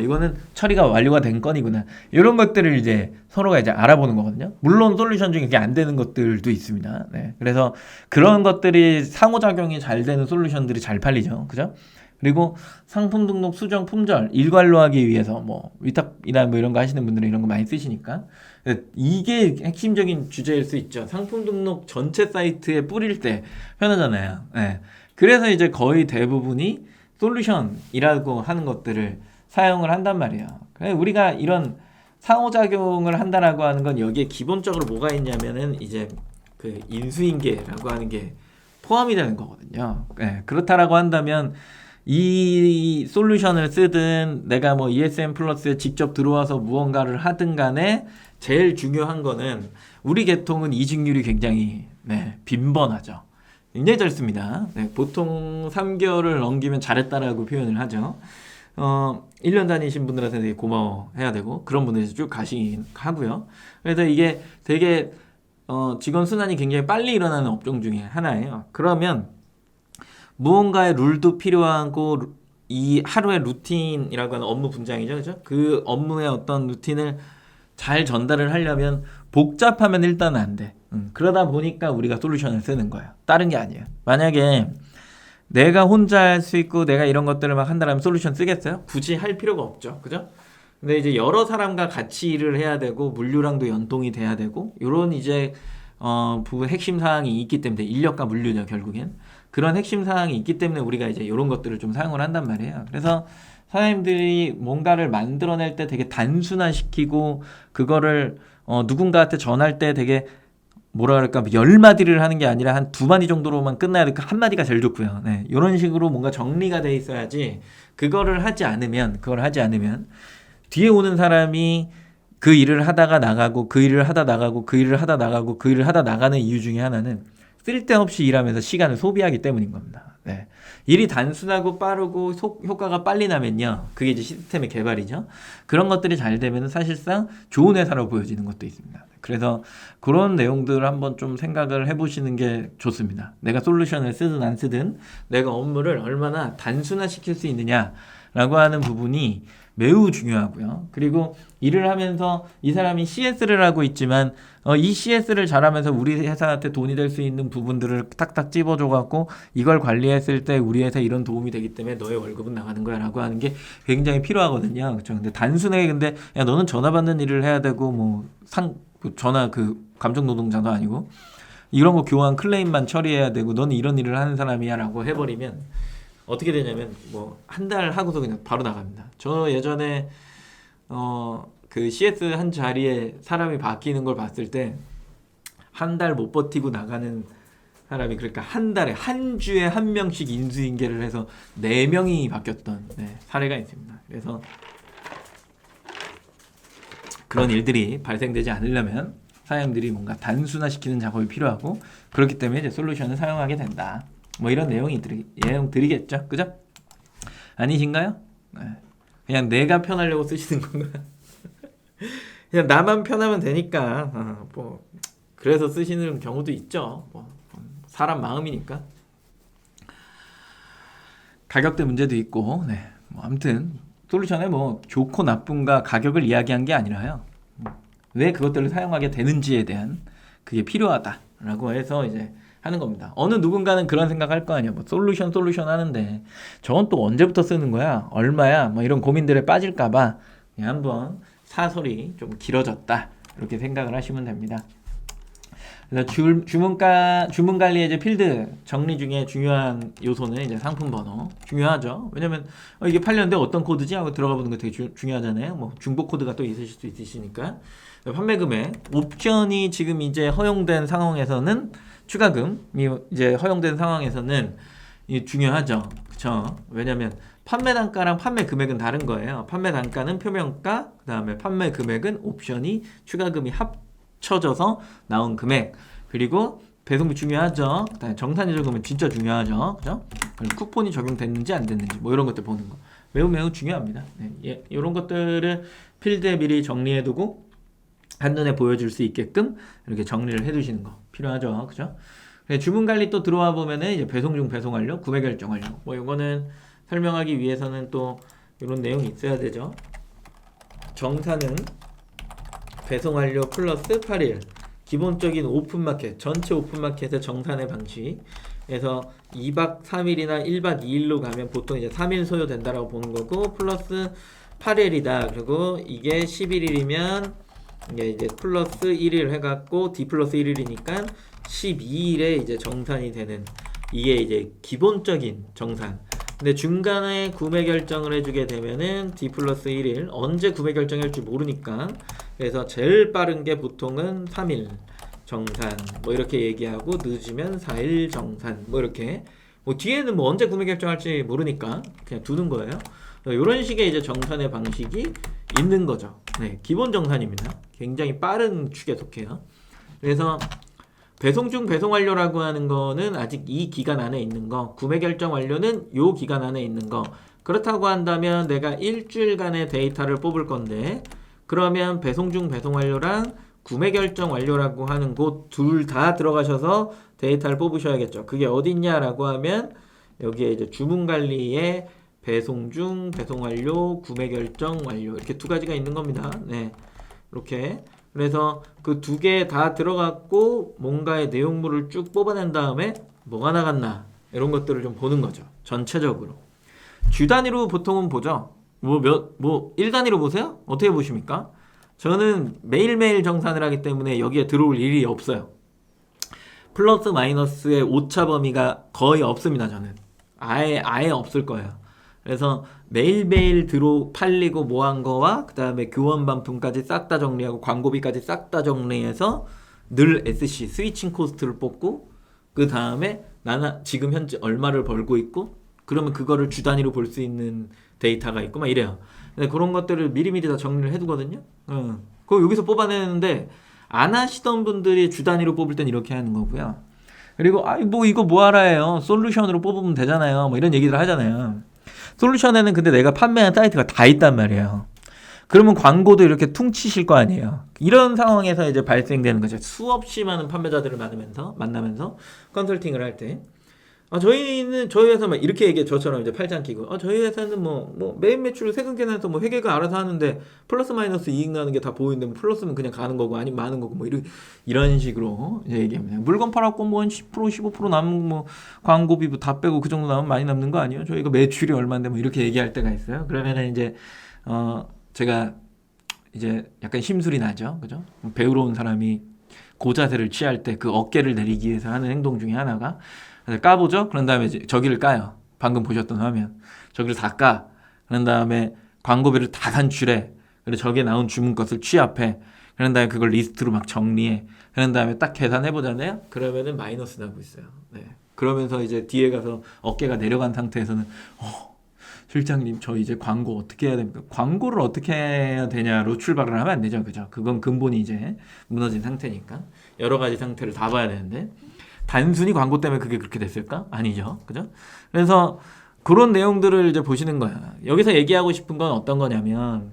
이거는 처리가 완료가 된 건이구나 이런 것들을 이제 서로가 이제 알아보는 거거든요. 물론 솔루션 중에 그게 안 되는 것들도 있습니다. 네. 그래서 그런 것들이 상호작용이 잘 되는 솔루션들이 잘 팔리죠. 그죠? 그리고 상품 등록 수정 품절 일괄로 하기 위해서 뭐 위탁이나 뭐 이런 거 하시는 분들은 이런 거 많이 쓰시니까 이게 핵심적인 주제일 수 있죠. 상품 등록 전체 사이트에 뿌릴 때 편하잖아요. 네. 그래서 이제 거의 대부분이 솔루션이라고 하는 것들을 사용을 한단 말이에요. 우리가 이런 상호작용을 한다라고 하는 건 여기에 기본적으로 뭐가 있냐면은 이제 그 인수인계라고 하는 게 포함이 되는 거거든요. 네. 그렇다라고 한다면 이 솔루션을 쓰든 내가 뭐 ESM 플러스에 직접 들어와서 무언가를 하든 간에 제일 중요한 거는 우리 계통은 이직률이 굉장히 빈번하죠. 굉장히 짧습니다. 네, 보통 3개월을 넘기면 잘했다라고 표현을 하죠. 1년 다니신 분들한테 되게 고마워해야 되고 그런 분들이 쭉 가시긴 하고요. 그래서 이게 되게 직원 순환이 굉장히 빨리 일어나는 업종 중에 하나예요. 그러면 무언가의 룰도 필요하고 이 하루의 루틴이라고 하는 업무 분장이죠. 그죠? 그 업무의 어떤 루틴을 잘 전달을 하려면 복잡하면 일단 안 돼. 그러다 보니까 우리가 솔루션을 쓰는 거예요. 다른 게 아니에요. 만약에 내가 혼자 할 수 있고 내가 이런 것들을 막 한다면 솔루션 쓰겠어요? 굳이 할 필요가 없죠. 그죠? 근데 이제 여러 사람과 같이 일을 해야 되고 물류랑도 연동이 돼야 되고 이런 이제 핵심 사항이 있기 때문에 인력과 물류죠. 결국엔. 그런 핵심 사항이 있기 때문에 우리가 이제 이런 것들을 좀 사용을 한단 말이에요. 그래서 사장님들이 뭔가를 만들어낼 때 되게 단순화시키고 그거를 누군가한테 전할 때 되게 뭐라 그럴까 10마디를 하는 게 아니라 한 2마디 정도로만 끝나야 되니까 한 마디가 제일 좋고요. 네, 이런 식으로 뭔가 정리가 돼 있어야지 그걸 하지 않으면 뒤에 오는 사람이 그 일을 하다가 나가고 그 일을 하다 나가고 그 일을 하다 나가고 그 일을 하다 나가는 이유 중에 하나는 쓸데없이 일하면서 시간을 소비하기 때문인 겁니다. 네. 일이 단순하고 빠르고 효과가 빨리 나면요. 그게 이제 시스템의 개발이죠. 그런 것들이 잘 되면 사실상 좋은 회사로 보여지는 것도 있습니다. 그래서 그런 내용들을 한번 좀 생각을 해보시는 게 좋습니다. 내가 솔루션을 쓰든 안 쓰든 내가 업무를 얼마나 단순화시킬 수 있느냐라고 하는 부분이 매우 중요하고요. 그리고 일을 하면서 이 사람이 CS를 하고 있지만 이 CS를 잘하면서 우리 회사한테 돈이 될 수 있는 부분들을 탁탁 찝어줘갖고 이걸 관리했을 때 우리 회사에 이런 도움이 되기 때문에 너의 월급은 나가는 거야 라고 하는 게 굉장히 필요하거든요. 그렇죠? 근데 단순하게 근데 야 너는 전화 받는 일을 해야 되고 뭐 전화 그 감정 노동자도 아니고 이런 거 교환 클레임만 처리해야 되고 너는 이런 일을 하는 사람이야 라고 해버리면 어떻게 되냐면 뭐 한 달 하고서 그냥 바로 나갑니다. 저 예전에 그 CS 한 자리에 사람이 바뀌는 걸 봤을 때 한 달 못 버티고 나가는 사람이 그러니까 한 달에 한 주에 한 명씩 인수인계를 해서 4명이 바뀌었던 사례가 있습니다. 그래서 그런 일들이 발생되지 않으려면 사장님들이 뭔가 단순화시키는 작업이 필요하고 그렇기 때문에 이제 솔루션을 사용하게 된다. 뭐 이런 내용 드리겠죠, 그죠? 아니신가요? 네. 그냥 내가 편하려고 쓰시는 건가? 그냥 나만 편하면 되니까 뭐 그래서 쓰시는 경우도 있죠. 뭐 사람 마음이니까. 가격대 문제도 있고, 뭐 아무튼 솔루션에 뭐 좋고 나쁜가 가격을 이야기한 게 아니라요. 왜 그것들을 사용하게 되는지에 대한 그게 필요하다라고 해서 이제 하는 겁니다. 어느 누군가는 그런 생각할 거 아니야. 뭐 솔루션 하는데 저건 또 언제부터 쓰는 거야? 얼마야? 뭐 이런 고민들에 빠질까봐 그냥 한번 사설이 좀 길어졌다 이렇게 생각을 하시면 됩니다. 그래서 주문 관리의 이제 필드 정리 중에 중요한 요소는 이제 상품 번호 중요하죠. 왜냐면 이게 팔렸는데 어떤 코드지 하고 들어가 보는 거 되게 중요하잖아요. 뭐 중복 코드가 또 있으실 수 있으시니까. 판매 금액 옵션이 지금 이제 허용된 상황에서는 추가금이 이제 허용된 상황에서는 이 중요하죠. 그쵸? 왜냐면 판매 단가랑 판매 금액은 다른 거예요. 판매 단가는 표면가, 그 다음에 판매 금액은 옵션이 추가금이 합쳐져서 나온 금액. 그리고 배송비 중요하죠. 그다음에 정산이 적으면 진짜 중요하죠. 그죠? 그리고 쿠폰이 적용됐는지 안 됐는지 뭐 이런 것들 보는 거 매우 중요합니다. 이런 것들을 필드에 미리 정리해두고 한눈에 보여줄 수 있게끔 이렇게 정리를 해두시는 거 필요하죠. 그죠? 주문 관리 또 들어와 보면은 이제 배송 중 배송 완료, 구매 결정 완료. 뭐 이거는 설명하기 위해서는 또 이런 내용이 있어야 되죠. 정사는 배송 완료 플러스 8일. 기본적인 오픈마켓, 전체 오픈마켓의 정산의 방식에서 2박 3일이나 1박 2일로 가면 보통 이제 3일 소요된다라고 보는 거고, 플러스 8일이다. 그리고 이게 11일이면 이게 이제 플러스 1일 해갖고 D 플러스 1일이니까 12일에 이제 정산이 되는, 이게 이제 기본적인 정산. 근데 중간에 구매 결정을 해주게 되면은 D 플러스 1일, 언제 구매 결정할지 모르니까, 그래서 제일 빠른 게 보통은 3일 정산 뭐 이렇게 얘기하고, 늦으면 4일 정산 뭐 이렇게, 뭐 뒤에는 뭐 언제 구매 결정할지 모르니까 그냥 두는 거예요. 이런 식의 이제 정산의 방식이 있는 거죠. 네, 기본 정산입니다. 굉장히 빠른 축에 속해요. 그래서 배송 중 배송 완료라고 하는 거는 아직 이 기간 안에 있는 거, 구매 결정 완료는 요 기간 안에 있는 거. 그렇다고 한다면 내가 일주일간의 데이터를 뽑을 건데, 그러면 배송 중 배송 완료랑 구매 결정 완료라고 하는 곳 둘 다 들어가셔서 데이터를 뽑으셔야겠죠. 그게 어디 있냐라고 하면 여기에 이제 주문 관리에 배송 중 배송 완료, 구매 결정 완료 이렇게 두 가지가 있는 겁니다. 네, 이렇게. 그래서 그 두 개 다 들어갔고 뭔가의 내용물을 쭉 뽑아낸 다음에 뭐가 나갔나 이런 것들을 좀 보는 거죠. 전체적으로. 주 단위로 보통은 보죠. 뭐 1단위로 보세요? 어떻게 보십니까? 저는 매일매일 정산을 하기 때문에 여기에 들어올 일이 없어요. 플러스 마이너스의 오차 범위가 거의 없습니다. 저는 아예 없을 거예요. 그래서 매일매일 팔리고 뭐 한 거와 그 다음에 교원 반품까지 싹 다 정리하고 광고비까지 싹 다 정리해서 늘 SC 스위칭 코스트를 뽑고, 그 다음에 나는 지금 현재 얼마를 벌고 있고, 그러면 그거를 주 단위로 볼 수 있는 데이터가 있고 막 이래요. 근데 그런 것들을 미리미리 다 정리를 해두거든요. 그거 여기서 뽑아내는데, 안 하시던 분들이 주 단위로 뽑을 땐 이렇게 하는 거고요. 그리고 뭐 이거 뭐하라 해요, 솔루션으로 뽑으면 되잖아요, 뭐 이런 얘기들 하잖아요. 솔루션에는 근데 내가 판매한 사이트가 다 있단 말이에요. 그러면 광고도 이렇게 퉁치실 거 아니에요. 이런 상황에서 이제 발생되는 거죠. 수없이 많은 판매자들을 만나면서 컨설팅을 할 때, 저희 회사 막 이렇게 얘기해. 저처럼 이제 팔짱 끼고, 저희 회사는 뭐 메인 매출 세금 계산해서 뭐 회계가 알아서 하는데 플러스 마이너스 이익 나는 게 다 보이는데, 뭐 플러스면 그냥 가는 거고 아니면 많은 거고, 뭐 이런 식으로 이제 얘기합니다. 물건 팔았고 뭐 10% 15% 남은 뭐 광고비 다 빼고 그 정도 남으면 많이 남는 거 아니에요? 저희가 매출이 얼마인데 뭐 이렇게 얘기할 때가 있어요. 그러면은 이제 제가 이제 약간 심술이 나죠, 그죠? 배우러 온 사람이 고자세를 취할 때 그 어깨를 내리기 위해서 하는 행동 중에 하나가, 까보죠? 그런 다음에 저기를 까요. 방금 보셨던 화면. 저기를 다 까. 그런 다음에 광고비를 다 산출해. 그리고 저기에 나온 주문 것을 취합해. 그런 다음에 그걸 리스트로 막 정리해. 그런 다음에 딱 계산해보잖아요? 그러면은 마이너스 나고 있어요. 네. 그러면서 이제 뒤에 가서 어깨가 내려간 상태에서는, 실장님, 저 이제 광고 어떻게 해야 됩니까? 광고를 어떻게 해야 되냐로 출발을 하면 안 되죠. 그죠? 그건 근본이 이제 무너진 상태니까. 여러 가지 상태를 다 봐야 되는데, 단순히 광고 때문에 그게 그렇게 됐을까? 아니죠. 그죠? 그래서 그런 내용들을 이제 보시는 거야. 여기서 얘기하고 싶은 건 어떤 거냐면,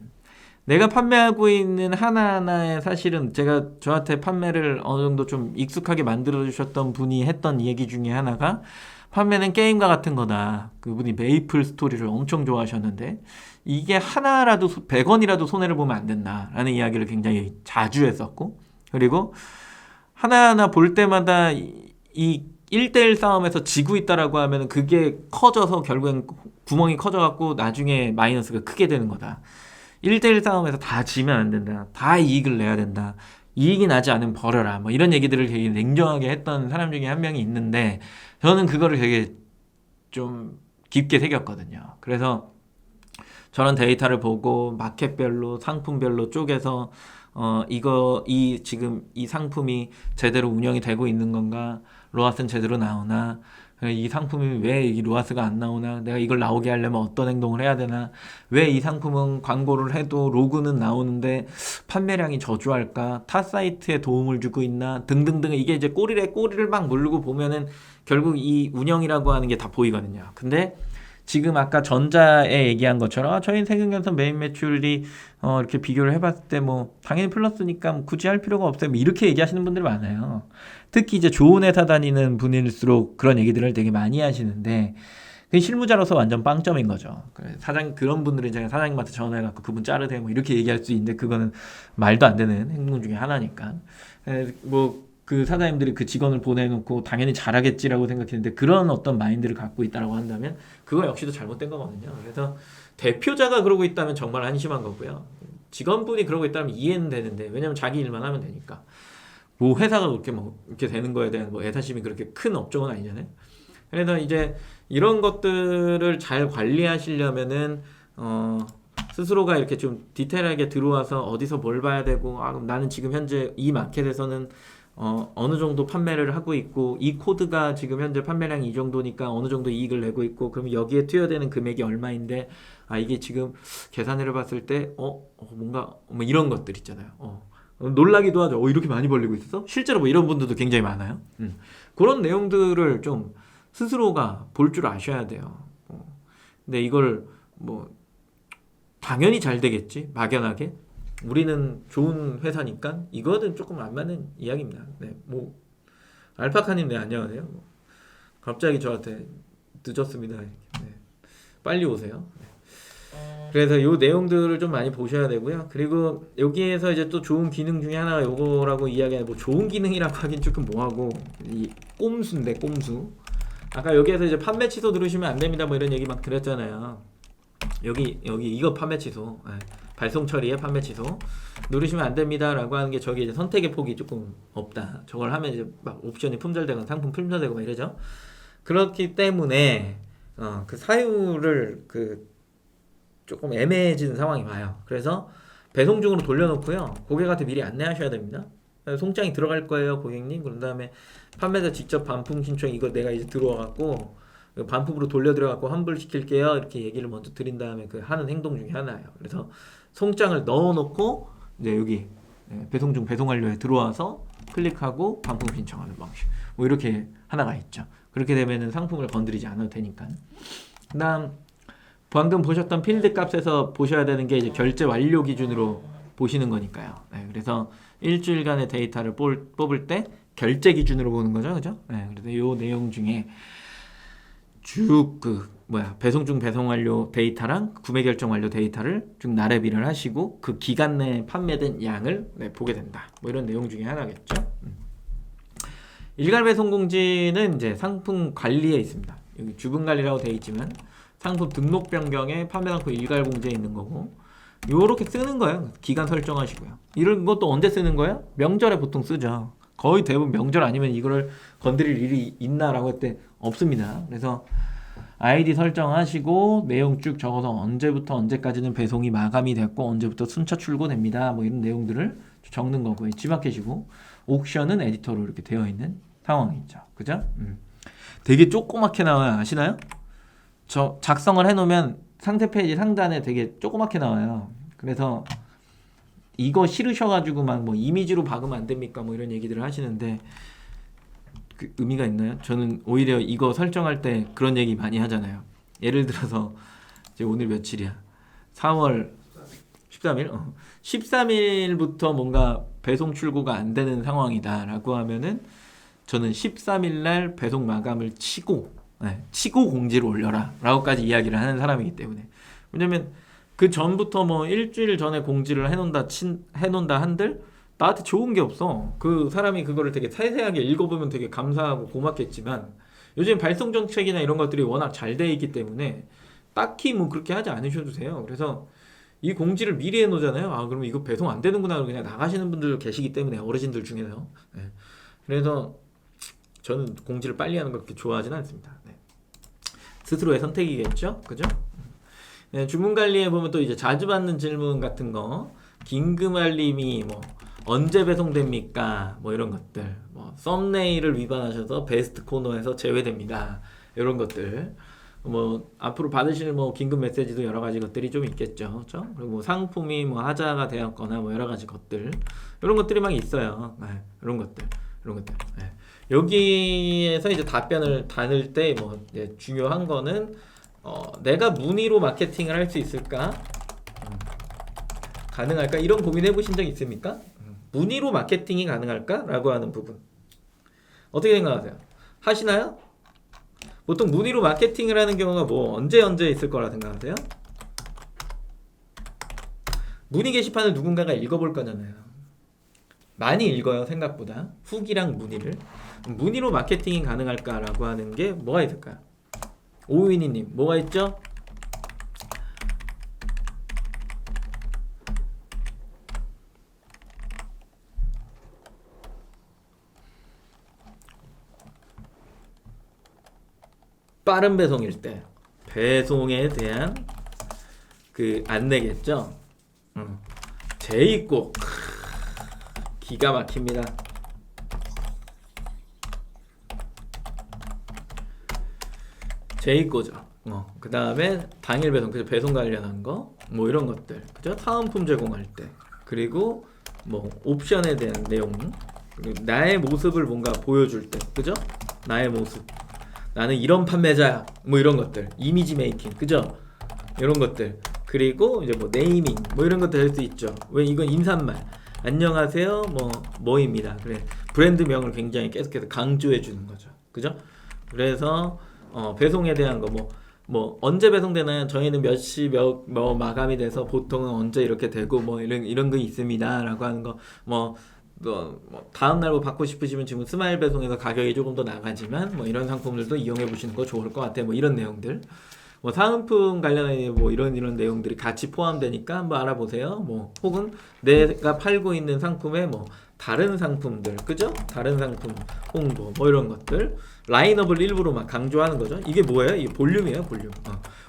내가 판매하고 있는 하나하나의, 사실은 제가 저한테 판매를 어느 정도 좀 익숙하게 만들어 주셨던 분이 했던 얘기 중에 하나가, 판매는 게임과 같은 거다. 그분이 메이플 스토리를 엄청 좋아하셨는데, 이게 하나라도 100원이라도 손해를 보면 안 된다라는 이야기를 굉장히 자주 했었고, 그리고 하나하나 볼 때마다 이 1대1 싸움에서 지고 있다라고 하면 그게 커져서 결국엔 구멍이 커져갖고 나중에 마이너스가 크게 되는 거다. 1대1 싸움에서 다 지면 안 된다. 다 이익을 내야 된다. 이익이 나지 않으면 버려라. 뭐 이런 얘기들을 되게 냉정하게 했던 사람 중에 한 명이 있는데, 저는 그거를 되게 좀 깊게 새겼거든요. 그래서 저런 데이터를 보고 마켓별로, 상품별로 쪼개서 지금 이 상품이 제대로 운영이 되고 있는 건가, 로아스는 제대로 나오나, 이 상품이 왜 이 로아스가 안 나오나, 내가 이걸 나오게 하려면 어떤 행동을 해야 되나, 왜 이 상품은 광고를 해도 로그는 나오는데 판매량이 저조할까, 타 사이트에 도움을 주고 있나 등등등. 이게 이제 꼬리를 막 물고 보면은 결국 이 운영이라고 하는 게 다 보이거든요. 근데 지금 아까 전자에 얘기한 것처럼 저희 세금계산 메인 매출이 이렇게 비교를 해봤을 때 뭐 당연히 플러스니까 뭐 굳이 할 필요가 없어요. 뭐 이렇게 얘기하시는 분들이 많아요. 특히 이제 좋은 회사 다니는 분일수록 그런 얘기들을 되게 많이 하시는데 그 실무자로서 완전 빵점인 거죠. 사장 그런 분들은 제가 사장님한테 전화해갖고 그분 자르세요 뭐 이렇게 얘기할 수 있는데 그거는 말도 안 되는 행동 중에 하나니까. 뭐 그 사장님들이 그 직원을 보내놓고 당연히 잘하겠지라고 생각했는데 그런 어떤 마인드를 갖고 있다라고 한다면 그거 역시도 잘못된 거거든요. 그래서 대표자가 그러고 있다면 정말 한심한 거고요. 직원분이 그러고 있다면 이해는 되는데 왜냐면 자기 일만 하면 되니까. 뭐 회사가 그렇게 뭐 이렇게 되는 거에 대한 뭐 애사심이 그렇게 큰 업종은 아니잖아요. 그래서 이제 이런 것들을 잘 관리하시려면은 스스로가 이렇게 좀 디테일하게 들어와서 어디서 뭘 봐야 되고 그럼 나는 지금 현재 이 마켓에서는 어느 정도 판매를 하고 있고 이 코드가 지금 현재 판매량이 이 정도니까 어느 정도 이익을 내고 있고 그러면 여기에 투여되는 금액이 얼마인데 이게 지금 계산을 해봤을 때 뭔가 뭐 이런 것들 있잖아요. 놀라기도 하죠. 이렇게 많이 벌리고 있었어? 실제로 뭐 이런 분들도 굉장히 많아요. 그런 내용들을 좀 스스로가 볼 줄 아셔야 돼요. 근데 이걸 뭐 당연히 잘 되겠지 막연하게 우리는 좋은 회사니까 이거는 조금 안 맞는 이야기입니다. 네, 뭐 알파카님 네 안녕하세요. 갑자기 저한테 늦었습니다. 네, 빨리 오세요. 그래서 요 내용들을 좀 많이 보셔야 되고요. 그리고 여기에서 이제 또 좋은 기능 중에 하나가 요거라고 이야기하는 뭐 좋은 기능이라고 하긴 조금 뭐하고 이 꼼수인데 꼼수. 아까 여기에서 이제 판매 취소 누르시면 안 됩니다. 뭐 이런 얘기 막 드렸잖아요. 여기 이거 판매 취소. 발송 처리에 판매 취소 누르시면 안 됩니다라고 하는 게 저기 이제 선택의 폭이 조금 없다. 저걸 하면 이제 막 옵션이 품절되거나 상품 품절되고 막 이러죠. 그렇기 때문에 그 사유를 그 조금 애매해지는 상황이 와요. 그래서 배송 중으로 돌려놓고요. 고객한테 미리 안내하셔야 됩니다. 송장이 들어갈 거예요, 고객님. 그런 다음에 판매자 직접 반품 신청 이거 내가 이제 들어와갖고 반품으로 돌려드려갖고 환불시킬게요. 이렇게 얘기를 먼저 드린 다음에 그 하는 행동 중에 하나예요. 그래서 송장을 넣어놓고 이제 여기 배송 중 배송 완료에 들어와서 클릭하고 반품 신청하는 방식. 뭐 이렇게 하나가 있죠. 그렇게 되면은 상품을 건드리지 않아도 되니까. 그다음 방금 보셨던 필드 값에서 보셔야 되는 게 이제 결제 완료 기준으로 보시는 거니까요. 그래서 일주일간의 데이터를 뽑을 때 결제 기준으로 보는 거죠, 그죠? 그래서 요 내용 중에 쭉 배송 중 배송 완료 데이터랑 구매 결정 완료 데이터를 쭉 나래비를 하시고 그 기간 내에 판매된 양을 보게 된다. 뭐 이런 내용 중에 하나겠죠. 일괄 배송 공지는 이제 상품 관리에 있습니다. 여기 주분 관리라고 되어 있지만 상품 등록 변경에 판매 상품 일괄 공지에 있는 거고 요렇게 쓰는 거예요. 기간 설정하시고요. 이런 것도 언제 쓰는 거예요? 명절에 보통 쓰죠. 거의 대부분 명절 아니면 이거를 건드릴 일이 있나라고 할 때 없습니다. 그래서 아이디 설정하시고 내용 쭉 적어서 언제부터 언제까지는 배송이 마감이 됐고 언제부터 순차 출고됩니다. 뭐 이런 내용들을 적는 거고요. 지마켓이고 옥션은 에디터로 이렇게 되어 있는 상황이죠. 그죠? 되게 조그맣게 나와요. 아시나요? 저 작성을 해놓으면 상세 페이지 상단에 되게 조그맣게 나와요. 그래서 이거 싫으셔가지고 막 뭐 이미지로 박으면 안 됩니까? 뭐 이런 얘기들을 하시는데 그 의미가 있나요? 저는 오히려 이거 설정할 때 그런 얘기 많이 하잖아요. 예를 들어서 이제 오늘 며칠이야? 4월 13일? 13일부터 뭔가 배송 출고가 안 되는 상황이다라고 하면은 저는 13일 날 배송 마감을 치고 공지를 올려라 라고까지 이야기를 하는 사람이기 때문에 왜냐면 그 전부터 뭐 일주일 전에 공지를 해놓는다 한들 나한테 좋은 게 없어. 그 사람이 그거를 되게 세세하게 읽어보면 되게 감사하고 고맙겠지만 요즘 발송 정책이나 이런 것들이 워낙 잘 돼 있기 때문에 딱히 뭐 그렇게 하지 않으셔도 돼요. 그래서 이 공지를 미리 해놓잖아요. 그럼 이거 배송 안 되는구나 그냥 나가시는 분들 계시기 때문에 어르신들 중에서 그래서 저는 공지를 빨리 하는 걸 그렇게 좋아하지는 않습니다. 스스로의 선택이겠죠, 그죠? 주문 관리에 보면 또 이제 자주 받는 질문 같은 거, 긴급 알림이 뭐 언제 배송됩니까? 뭐 이런 것들, 뭐 썸네일을 위반하셔서 베스트 코너에서 제외됩니다. 이런 것들, 뭐 앞으로 받으실 뭐 긴급 메시지도 여러 가지 것들이 좀 있겠죠, 그렇죠? 그리고 뭐 상품이 뭐 하자가 되었거나 뭐 여러 가지 것들, 이런 것들이 막 있어요. 이런 것들. 여기에서 이제 답변을 다룰 때 뭐 중요한 거는 내가 문의로 마케팅을 할 수 있을까? 가능할까? 이런 고민 해보신 적 있습니까? 문의로 마케팅이 가능할까? 라고 하는 부분 어떻게 생각하세요? 하시나요? 보통 문의로 마케팅을 하는 경우가 뭐 언제 있을 거라 생각하세요? 문의 게시판을 누군가가 읽어볼 거잖아요. 많이 읽어요, 생각보다. 후기랑 문의를. 문의로 마케팅이 가능할까라고 하는 게 뭐가 있을까요? 오위니님, 뭐가 있죠? 빠른 배송일 때 배송에 대한 그 안내겠죠. 제입고 기가 막힙니다. 제입고죠. 그 다음에 당일 배송, 그죠? 배송 관련한 거, 뭐 이런 것들, 그죠? 사은품 제공할 때, 그리고 뭐 옵션에 대한 내용, 그리고 나의 모습을 뭔가 보여줄 때, 그죠? 나의 모습. 나는 이런 판매자야. 뭐 이런 것들. 이미지 메이킹. 그죠? 이런 것들. 그리고 이제 뭐 네이밍. 뭐 이런 것들 할 수 있죠. 왜 이건 인사말. 안녕하세요. 뭐입니다. 그래. 브랜드명을 굉장히 계속해서 강조해 주는 거죠. 그죠? 그래서 배송에 대한 거 뭐 언제 배송되나요? 저희는 몇 시 뭐 마감이 돼서 보통은 언제 이렇게 되고 뭐 이런 거 있습니다라고 하는 거 뭐 다음 날 뭐 받고 싶으시면 지금 스마일 배송에서 가격이 조금 더 나가지만 뭐 이런 상품들도 이용해 보시는 거 좋을 것 같아요. 뭐 이런 내용들. 뭐 사은품 관련해 뭐 이런 내용들이 같이 포함되니까 한번 알아보세요. 뭐 혹은 내가 팔고 있는 상품에 뭐 다른 상품들, 그죠? 다른 상품 홍보 뭐 이런 것들 라인업을 일부러 막 강조하는 거죠. 이게 뭐예요? 이게 볼륨이에요, 볼륨.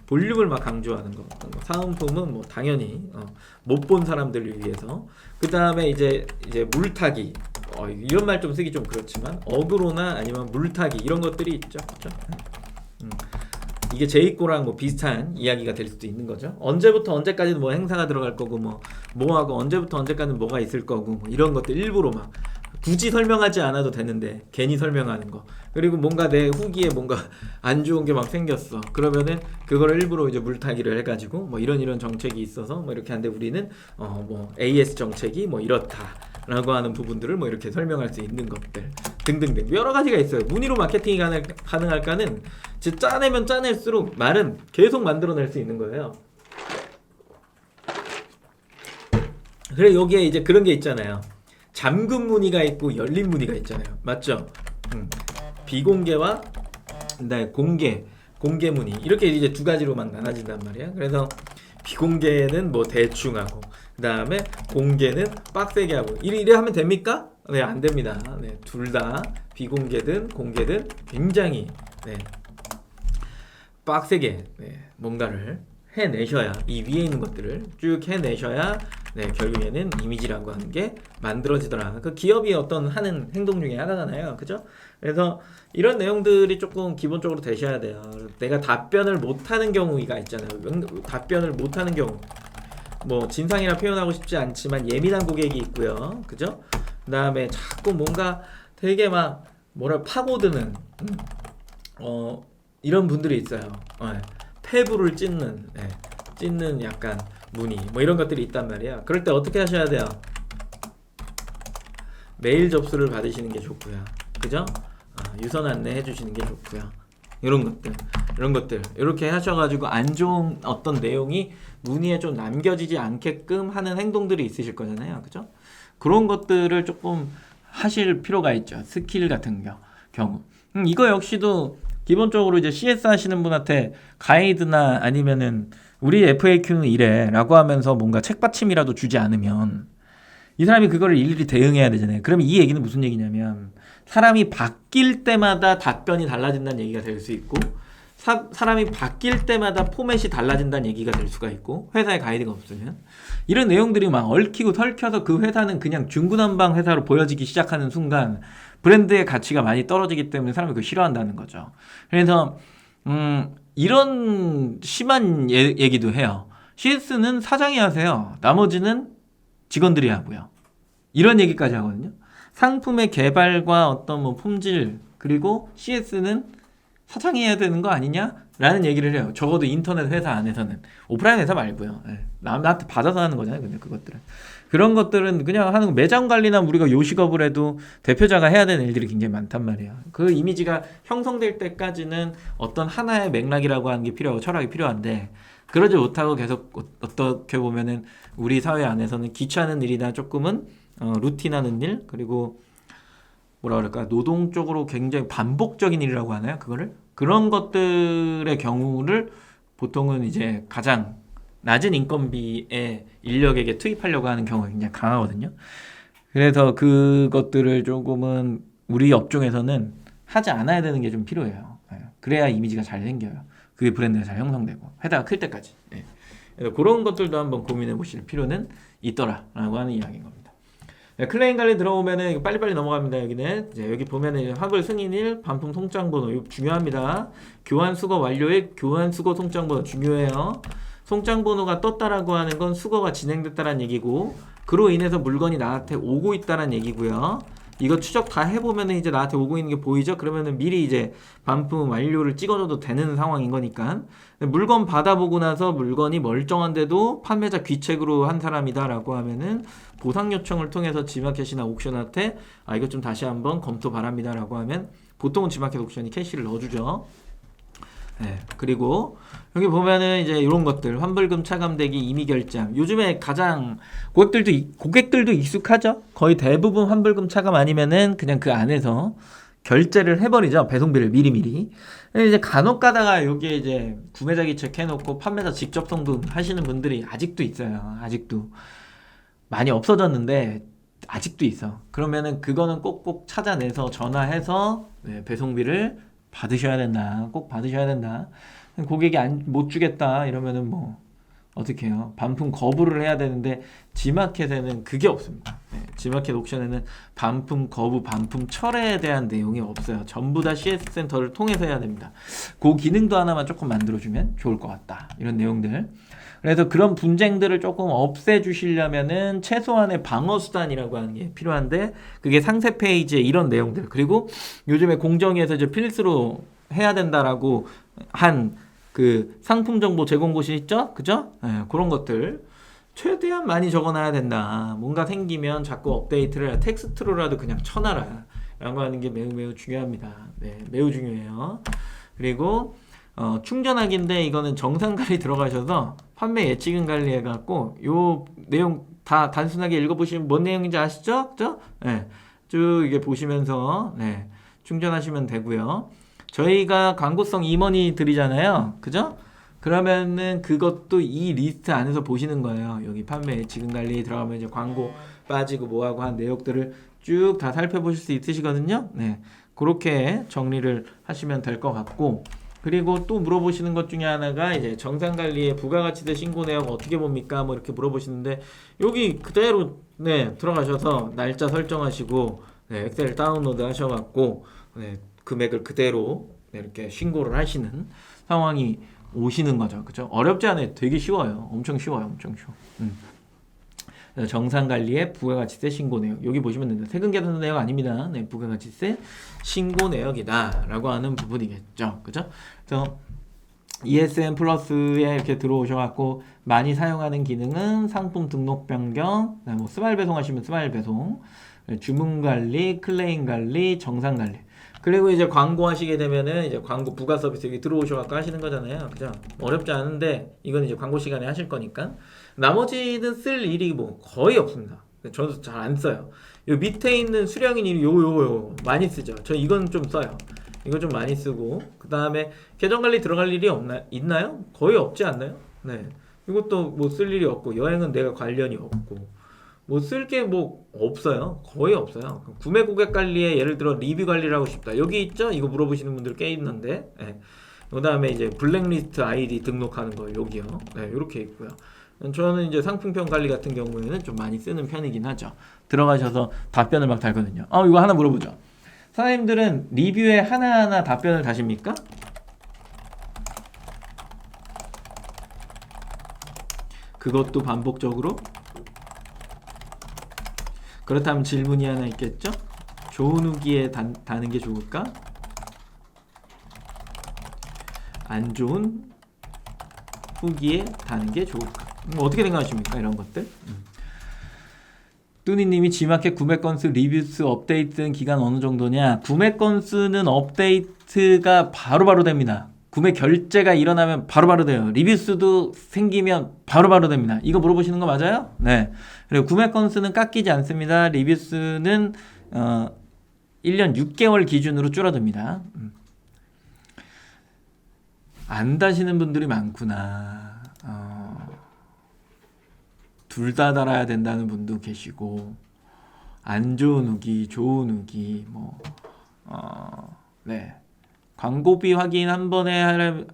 볼륨을 막 강조하는 거. 사은품은 뭐 당연히 못 본 사람들을 위해서. 그 다음에 이제 물타기. 이런 말 좀 쓰기 좀 그렇지만 어그로나 아니면 물타기 이런 것들이 있죠, 그렇죠? 이게 제이코랑 뭐 비슷한 이야기가 될 수도 있는 거죠. 언제부터 언제까지는 뭐 행사가 들어갈 거고 뭐하고 언제부터 언제까지는 뭐가 있을 거고 뭐 이런 것들 일부러 막 굳이 설명하지 않아도 되는데 괜히 설명하는 거. 그리고 뭔가 내 후기에 뭔가 안 좋은 게 막 생겼어. 그러면은 그거를 일부러 이제 물타기를 해가지고 뭐 이런 정책이 있어서 뭐 이렇게 하는데 우리는 뭐 AS 정책이 뭐 이렇다라고 하는 부분들을 뭐 이렇게 설명할 수 있는 것들 등등등 여러 가지가 있어요. 문의로 마케팅이 가능할까는 진짜 짜내면 짜낼수록 말은 계속 만들어낼 수 있는 거예요. 그래 여기에 이제 그런 게 있잖아요. 잠금 문의가 있고 열린 문의가 있잖아요. 맞죠? 비공개와 그다음에 공개 문의 이렇게 이제 두 가지로 막 나눠진단 말이야. 그래서 비공개는 뭐 대충 하고 그다음에 공개는 빡세게 하고 이래 하면 됩니까? 네, 안 됩니다. 네, 둘 다 비공개든 공개든 굉장히 빡세게 뭔가를 해내셔야 이 위에 있는 것들을 쭉 해내셔야 결국에는 이미지라고 하는 게 만들어지더라. 그 기업이 어떤 하는 행동 중에 하나잖아요. 그죠? 그래서 이런 내용들이 조금 기본적으로 되셔야 돼요. 내가 답변을 못하는 경우가 있잖아요. 답변을 못하는 경우 뭐 진상이라 표현하고 싶지 않지만 예민한 고객이 있고요. 그죠? 그 다음에 자꾸 뭔가 되게 막 파고드는 이런 분들이 있어요. 폐부를 찢는 약간 문의 뭐 이런 것들이 있단 말이야. 그럴 때 어떻게 하셔야 돼요? 메일 접수를 받으시는 게 좋고요. 그죠? 유선 안내 해주시는 게 좋고요. 이런 것들 이렇게 하셔가지고 안 좋은 어떤 내용이 문의에 좀 남겨지지 않게끔 하는 행동들이 있으실 거잖아요. 그죠? 그런 것들을 조금 하실 필요가 있죠. 스킬 같은 경우. 이거 역시도 기본적으로 이제 CS 하시는 분한테 가이드나 아니면은 우리 FAQ는 이래 라고 하면서 뭔가 책받침이라도 주지 않으면 이 사람이 그거를 일일이 대응해야 되잖아요. 그러면 이 얘기는 무슨 얘기냐면 사람이 바뀔 때마다 답변이 달라진다는 얘기가 될 수 있고 사람이 바뀔 때마다 포맷이 달라진다는 얘기가 될 수가 있고 회사에 가이드가 없으면 이런 내용들이 막 얽히고 설켜서 그 회사는 그냥 중구난방 회사로 보여지기 시작하는 순간 브랜드의 가치가 많이 떨어지기 때문에 사람이 그걸 싫어한다는 거죠. 그래서 이런 심한 얘기도 해요. CS는 사장이 하세요. 나머지는 직원들이 하고요. 이런 얘기까지 하거든요. 상품의 개발과 어떤 뭐 품질 그리고 CS는 사장이 해야 되는 거 아니냐? 라는 얘기를 해요. 적어도 인터넷 회사 안에서는. 오프라인 회사 말고요. 예. 나한테 받아서 하는 거잖아요. 근데 그것들은. 그런 것들은 그냥 하는 거. 매장 관리나 우리가 요식업을 해도 대표자가 해야 되는 일들이 굉장히 많단 말이에요. 그 이미지가 형성될 때까지는 어떤 하나의 맥락이라고 하는 게 필요하고 철학이 필요한데, 그러지 못하고 계속 어떻게 보면은 우리 사회 안에서는 귀찮은 일이나 조금은 루틴하는 일, 그리고 뭐라 그럴까, 노동 쪽으로 굉장히 반복적인 일이라고 하나요? 그거를? 그런 것들의 경우를 보통은 이제 가장 낮은 인건비의 인력에게 투입하려고 하는 경우가 굉장히 강하거든요. 그래서 그것들을 조금은 우리 업종에서는 하지 않아야 되는 게 좀 필요해요. 그래야 이미지가 잘 생겨요. 그게 브랜드가 잘 형성되고 회사가 클 때까지. 그래서 그런 것들도 한번 고민해 보실 필요는 있더라라고 하는 이야기인 겁니다. 클레임 관리 들어오면은 빨리빨리 넘어갑니다. 여기는 이제 여기 보면은 환불 승인일, 반품 송장 번호 이거 중요합니다. 교환 수거 완료일, 교환 수거 송장 번호 중요해요. 송장 번호가 떴다라고 하는 건 수거가 진행됐다라는 얘기고, 그로 인해서 물건이 나한테 오고 있다라는 얘기고요. 이거 추적 다 해보면은 이제 나한테 오고 있는 게 보이죠? 그러면은 미리 이제 반품 완료를 찍어줘도 되는 상황인 거니까. 물건 받아보고 나서 물건이 멀쩡한데도 판매자 귀책으로 한 사람이다라고 하면은 보상 요청을 통해서 지마켓이나 옥션한테 이거 좀 다시 한번 검토 바랍니다라고 하면 보통은 지마켓 옥션이 캐시를 넣어주죠. 네, 그리고 여기 보면은 이제 이런 것들, 환불금 차감대기, 임의 결장. 요즘에 가장 고객들도 익숙하죠. 거의 대부분 환불금 차감 아니면은 그냥 그 안에서 결제를 해버리죠. 배송비를 미리미리. 이제 간혹 가다가 여기에 이제 구매자 기책 해놓고 판매자 직접 송금 하시는 분들이 아직도 있어요. 아직도 많이 없어졌는데 아직도 있어. 그러면은 그거는 꼭꼭 찾아내서 전화해서 배송비를 받으셔야 된다. 꼭 받으셔야 된다. 고객이 못 주겠다 이러면은 뭐 어떻게 해요? 반품 거부를 해야 되는데 지마켓에는 그게 없습니다. 지마켓 옥션에는 반품 거부, 반품 철회에 대한 내용이 없어요. 전부 다 CS 센터를 통해서 해야 됩니다. 그 기능도 하나만 조금 만들어주면 좋을 것 같다. 이런 내용들. 그래서 그런 분쟁들을 조금 없애주시려면은 최소한의 방어수단이라고 하는 게 필요한데, 그게 상세 페이지에 이런 내용들, 그리고 요즘에 공정위에서 이제 필수로 해야 된다라고 한 그 상품 정보 제공 곳이 있죠? 그죠? 그런 것들 최대한 많이 적어놔야 된다. 뭔가 생기면 자꾸 업데이트를 텍스트로라도 그냥 쳐놔라 라고 하는 게 매우 중요합니다. 네, 매우 중요해요. 그리고 충전하기인데 이거는 정상관리 들어가셔서 판매 예치금 관리 해갖고 요 내용 다 단순하게 읽어보시면 뭔 내용인지 아시죠? 그죠? 네, 쭉 이게 보시면서 충전하시면 되고요. 저희가 광고성 임원이 드리잖아요. 그죠? 그러면은 그것도 이 리스트 안에서 보시는 거예요. 여기 판매 예치금 관리 들어가면 이제 광고 빠지고 뭐하고 한 내용들을 쭉 다 살펴보실 수 있으시거든요. 네, 그렇게 정리를 하시면 될 것 같고, 그리고 또 물어보시는 것 중에 하나가 이제 정상관리의 부가가치세 신고 내역 어떻게 봅니까? 뭐 이렇게 물어보시는데, 여기 그대로 들어가셔서 날짜 설정하시고 엑셀 다운로드 하셔갖고 금액을 그대로 이렇게 신고를 하시는 상황이 오시는 거죠. 그죠? 어렵지 않아요. 되게 쉬워요. 엄청 쉬워요. 엄청 쉬워. 정상관리의 부가가치세 신고 내역. 여기 보시면 됩니다. 세금 계산 내역 아닙니다. 부가가치세 신고 내역이다 라고 하는 부분이겠죠. 그죠? 그래서 ESN 플러스에 이렇게 들어오셔갖고 많이 사용하는 기능은 상품 등록 변경, 뭐 스마일 배송 하시면 스마일 배송, 주문 관리, 클레임 관리, 정상 관리. 그리고 이제 광고 하시게 되면은 이제 광고 부가 서비스 여기 들어오셔갖고 하시는 거잖아요. 그죠? 어렵지 않은데 이건 이제 광고 시간에 하실 거니까. 나머지는 쓸 일이 뭐 거의 없습니다. 저도 잘 안 써요. 요 밑에 있는 수령인 일이 요 많이 쓰죠. 저 이건 좀 써요. 이거 좀 많이 쓰고, 그 다음에 계정 관리 들어갈 일이 있나요? 거의 없지 않나요? 네. 이것도 뭐 쓸 일이 없고, 여행은 내가 관련이 없고, 뭐 쓸 게 뭐 없어요. 거의 없어요. 구매 고객 관리에 예를 들어 리뷰 관리를 하고 싶다. 여기 있죠? 이거 물어보시는 분들 꽤 있는데, 그 다음에 이제 블랙리스트 아이디 등록하는 거 여기요. 이렇게 있고요. 저는 이제 상품평 관리 같은 경우에는 좀 많이 쓰는 편이긴 하죠. 들어가셔서 답변을 막 달거든요. 이거 하나 물어보죠. 사장님들은 리뷰에 하나하나 답변을 다십니까? 그것도 반복적으로? 그렇다면 질문이 하나 있겠죠? 좋은 후기에 다는 게 좋을까? 안 좋은 후기에 다는 게 좋을까? 어떻게 생각하십니까? 이런 것들. 뚜니님이 G마켓 구매 건수 리뷰수 업데이트 기간 어느 정도냐? 구매 건수는 업데이트가 바로바로 됩니다. 구매 결제가 일어나면 바로바로 돼요. 리뷰수도 생기면 바로바로 됩니다. 이거 물어보시는 거 맞아요? 네. 그리고 구매 건수는 깎이지 않습니다. 리뷰수는 1년 6개월 기준으로 줄어듭니다. 안 다시는 분들이 많구나. 둘 다 달아야 된다는 분도 계시고, 안 좋은 후기, 좋은 후기, 네. 광고비 확인 한 번에 하려면,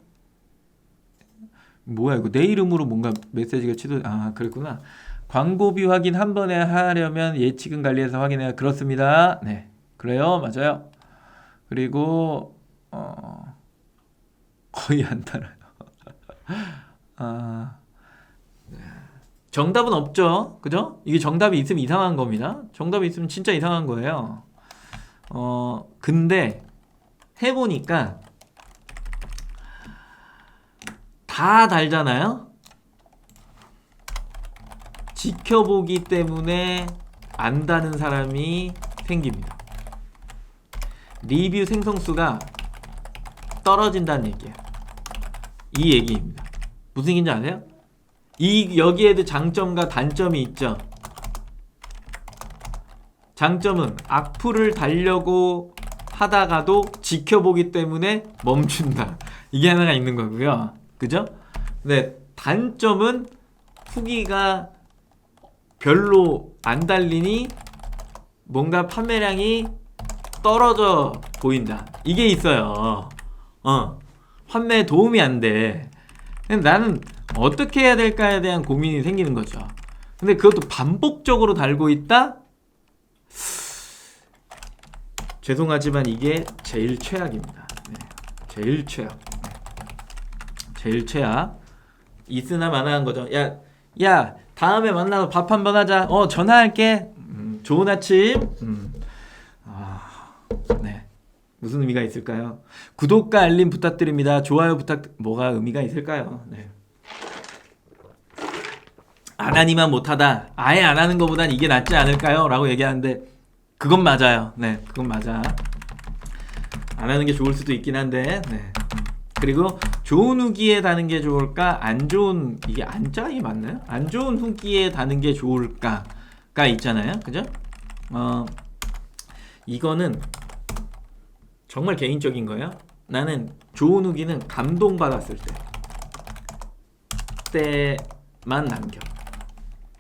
뭐야, 이거 내 이름으로 뭔가 메시지가 그랬구나. 광고비 확인 한 번에 하려면 예치금 관리해서 확인해야, 그렇습니다. 네. 그래요. 맞아요. 그리고, 거의 안 달아요. 정답은 없죠. 그죠? 이게 정답이 있으면 이상한 겁니다. 정답이 있으면 진짜 이상한 거예요. 근데 해보니까 다 달잖아요. 지켜보기 때문에 안 다는 사람이 생깁니다. 리뷰 생성수가 떨어진다는 얘기예요. 이 얘기입니다. 무슨 얘기인지 아세요? 여기에도 장점과 단점이 있죠. 장점은 악플을 달려고 하다가도 지켜보기 때문에 멈춘다. 이게 하나가 있는 거고요. 그죠? 네, 단점은 후기가 별로 안 달리니 뭔가 판매량이 떨어져 보인다. 이게 있어요. 판매에 도움이 안 돼. 근데 나는 어떻게 해야 될까에 대한 고민이 생기는 거죠. 근데 그것도 반복적으로 달고 있다? 죄송하지만 이게 제일 최악입니다. 네, 제일 최악. 제일 최악. 있으나 마나한 거죠. 야, 다음에 만나서 밥 한번 하자. 전화할게. 좋은 아침. 네. 무슨 의미가 있을까요? 구독과 알림 부탁드립니다. 좋아요 뭐가 의미가 있을까요? 네. 안 하니만 못하다. 아예 안 하는 것보단 이게 낫지 않을까요? 라고 얘기하는데 그건 맞아요. 네, 그건 맞아. 안 하는 게 좋을 수도 있긴 한데, 네. 그리고 좋은 후기에 다는 게 좋을까? 안 좋은, 이게 안짜이 맞나요? 안 좋은 후기에 다는 게 좋을까가 있잖아요. 그죠? 이거는 정말 개인적인 거예요. 나는 좋은 후기는 감동받았을 때만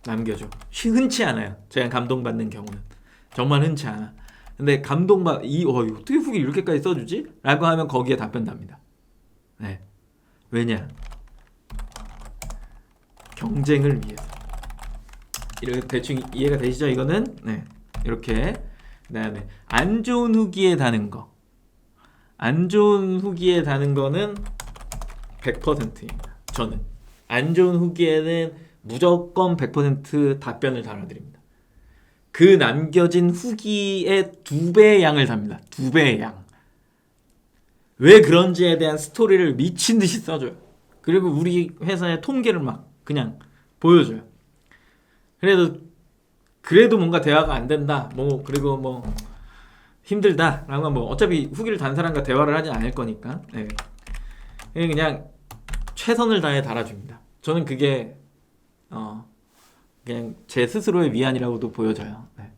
남겨줘. 흔치 않아요. 제가 감동받는 경우는 정말 흔치 않아. 근데 어떻게 후기 이렇게까지 써주지? 라고 하면 거기에 답변 답니다. 네. 왜냐? 경쟁을 위해서. 이렇게 대충 이해가 되시죠? 이거는 네. 이렇게. 그다음에 안 좋은 후기에 다는 거. 안 좋은 후기에 다는 거는 100%입니다. 저는 안 좋은 후기에는 무조건 100% 답변을 달아드립니다. 그 남겨진 후기의 2배의 양을 답니다. 2배의 양. 왜 그런지에 대한 스토리를 미친 듯이 써줘요. 그리고 우리 회사의 통계를 막 그냥 보여줘요. 그래도 뭔가 대화가 안 된다. 그리고 힘들다. 라고 하면 어차피 후기를 단 사람과 대화를 하진 않을 거니까. 네. 그냥 최선을 다해 달아줍니다. 저는 그게 그냥 제 스스로의 위안이라고도 보여져요. 네.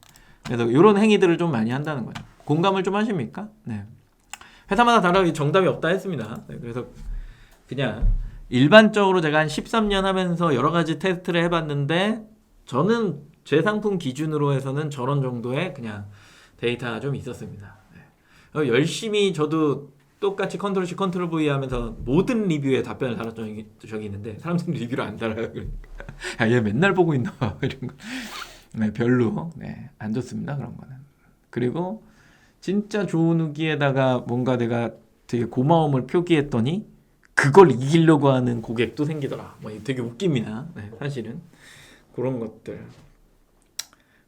그래서 이런 행위들을 좀 많이 한다는 거예요. 공감을 좀 하십니까? 네. 회사마다 다르게 정답이 없다 했습니다. 네. 그래서 그냥 일반적으로 제가 한 13년 하면서 여러 가지 테스트를 해봤는데 저는 제 상품 기준으로 해서는 저런 정도의 그냥 데이터가 좀 있었습니다. 네. 열심히 저도 똑같이 컨트롤 C 컨트롤 V 하면서 모든 리뷰에 답변을 달았던 적이 있는데 사람들이 리뷰를 안 달아요. 그러니까 얘 맨날 보고 있나 봐. 이런 거. 네, 별로 안 좋습니다. 그런 거는. 그리고 진짜 좋은 후기에다가 뭔가 내가 되게 고마움을 표기했더니 그걸 이기려고 하는 고객도 생기더라. 되게 웃깁니다. 네, 사실은 그런 것들.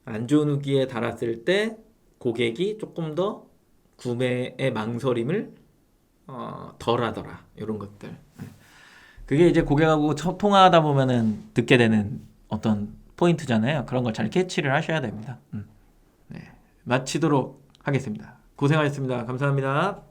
안 좋은 후기에 달았을 때 고객이 조금 더 구매의 망설임을 덜하더라 이런 것들. 그게 이제 고객하고 통화하다 보면은 듣게 되는 어떤 포인트잖아요. 그런 걸 잘 캐치를 하셔야 됩니다. 네, 마치도록 하겠습니다. 고생하셨습니다. 감사합니다.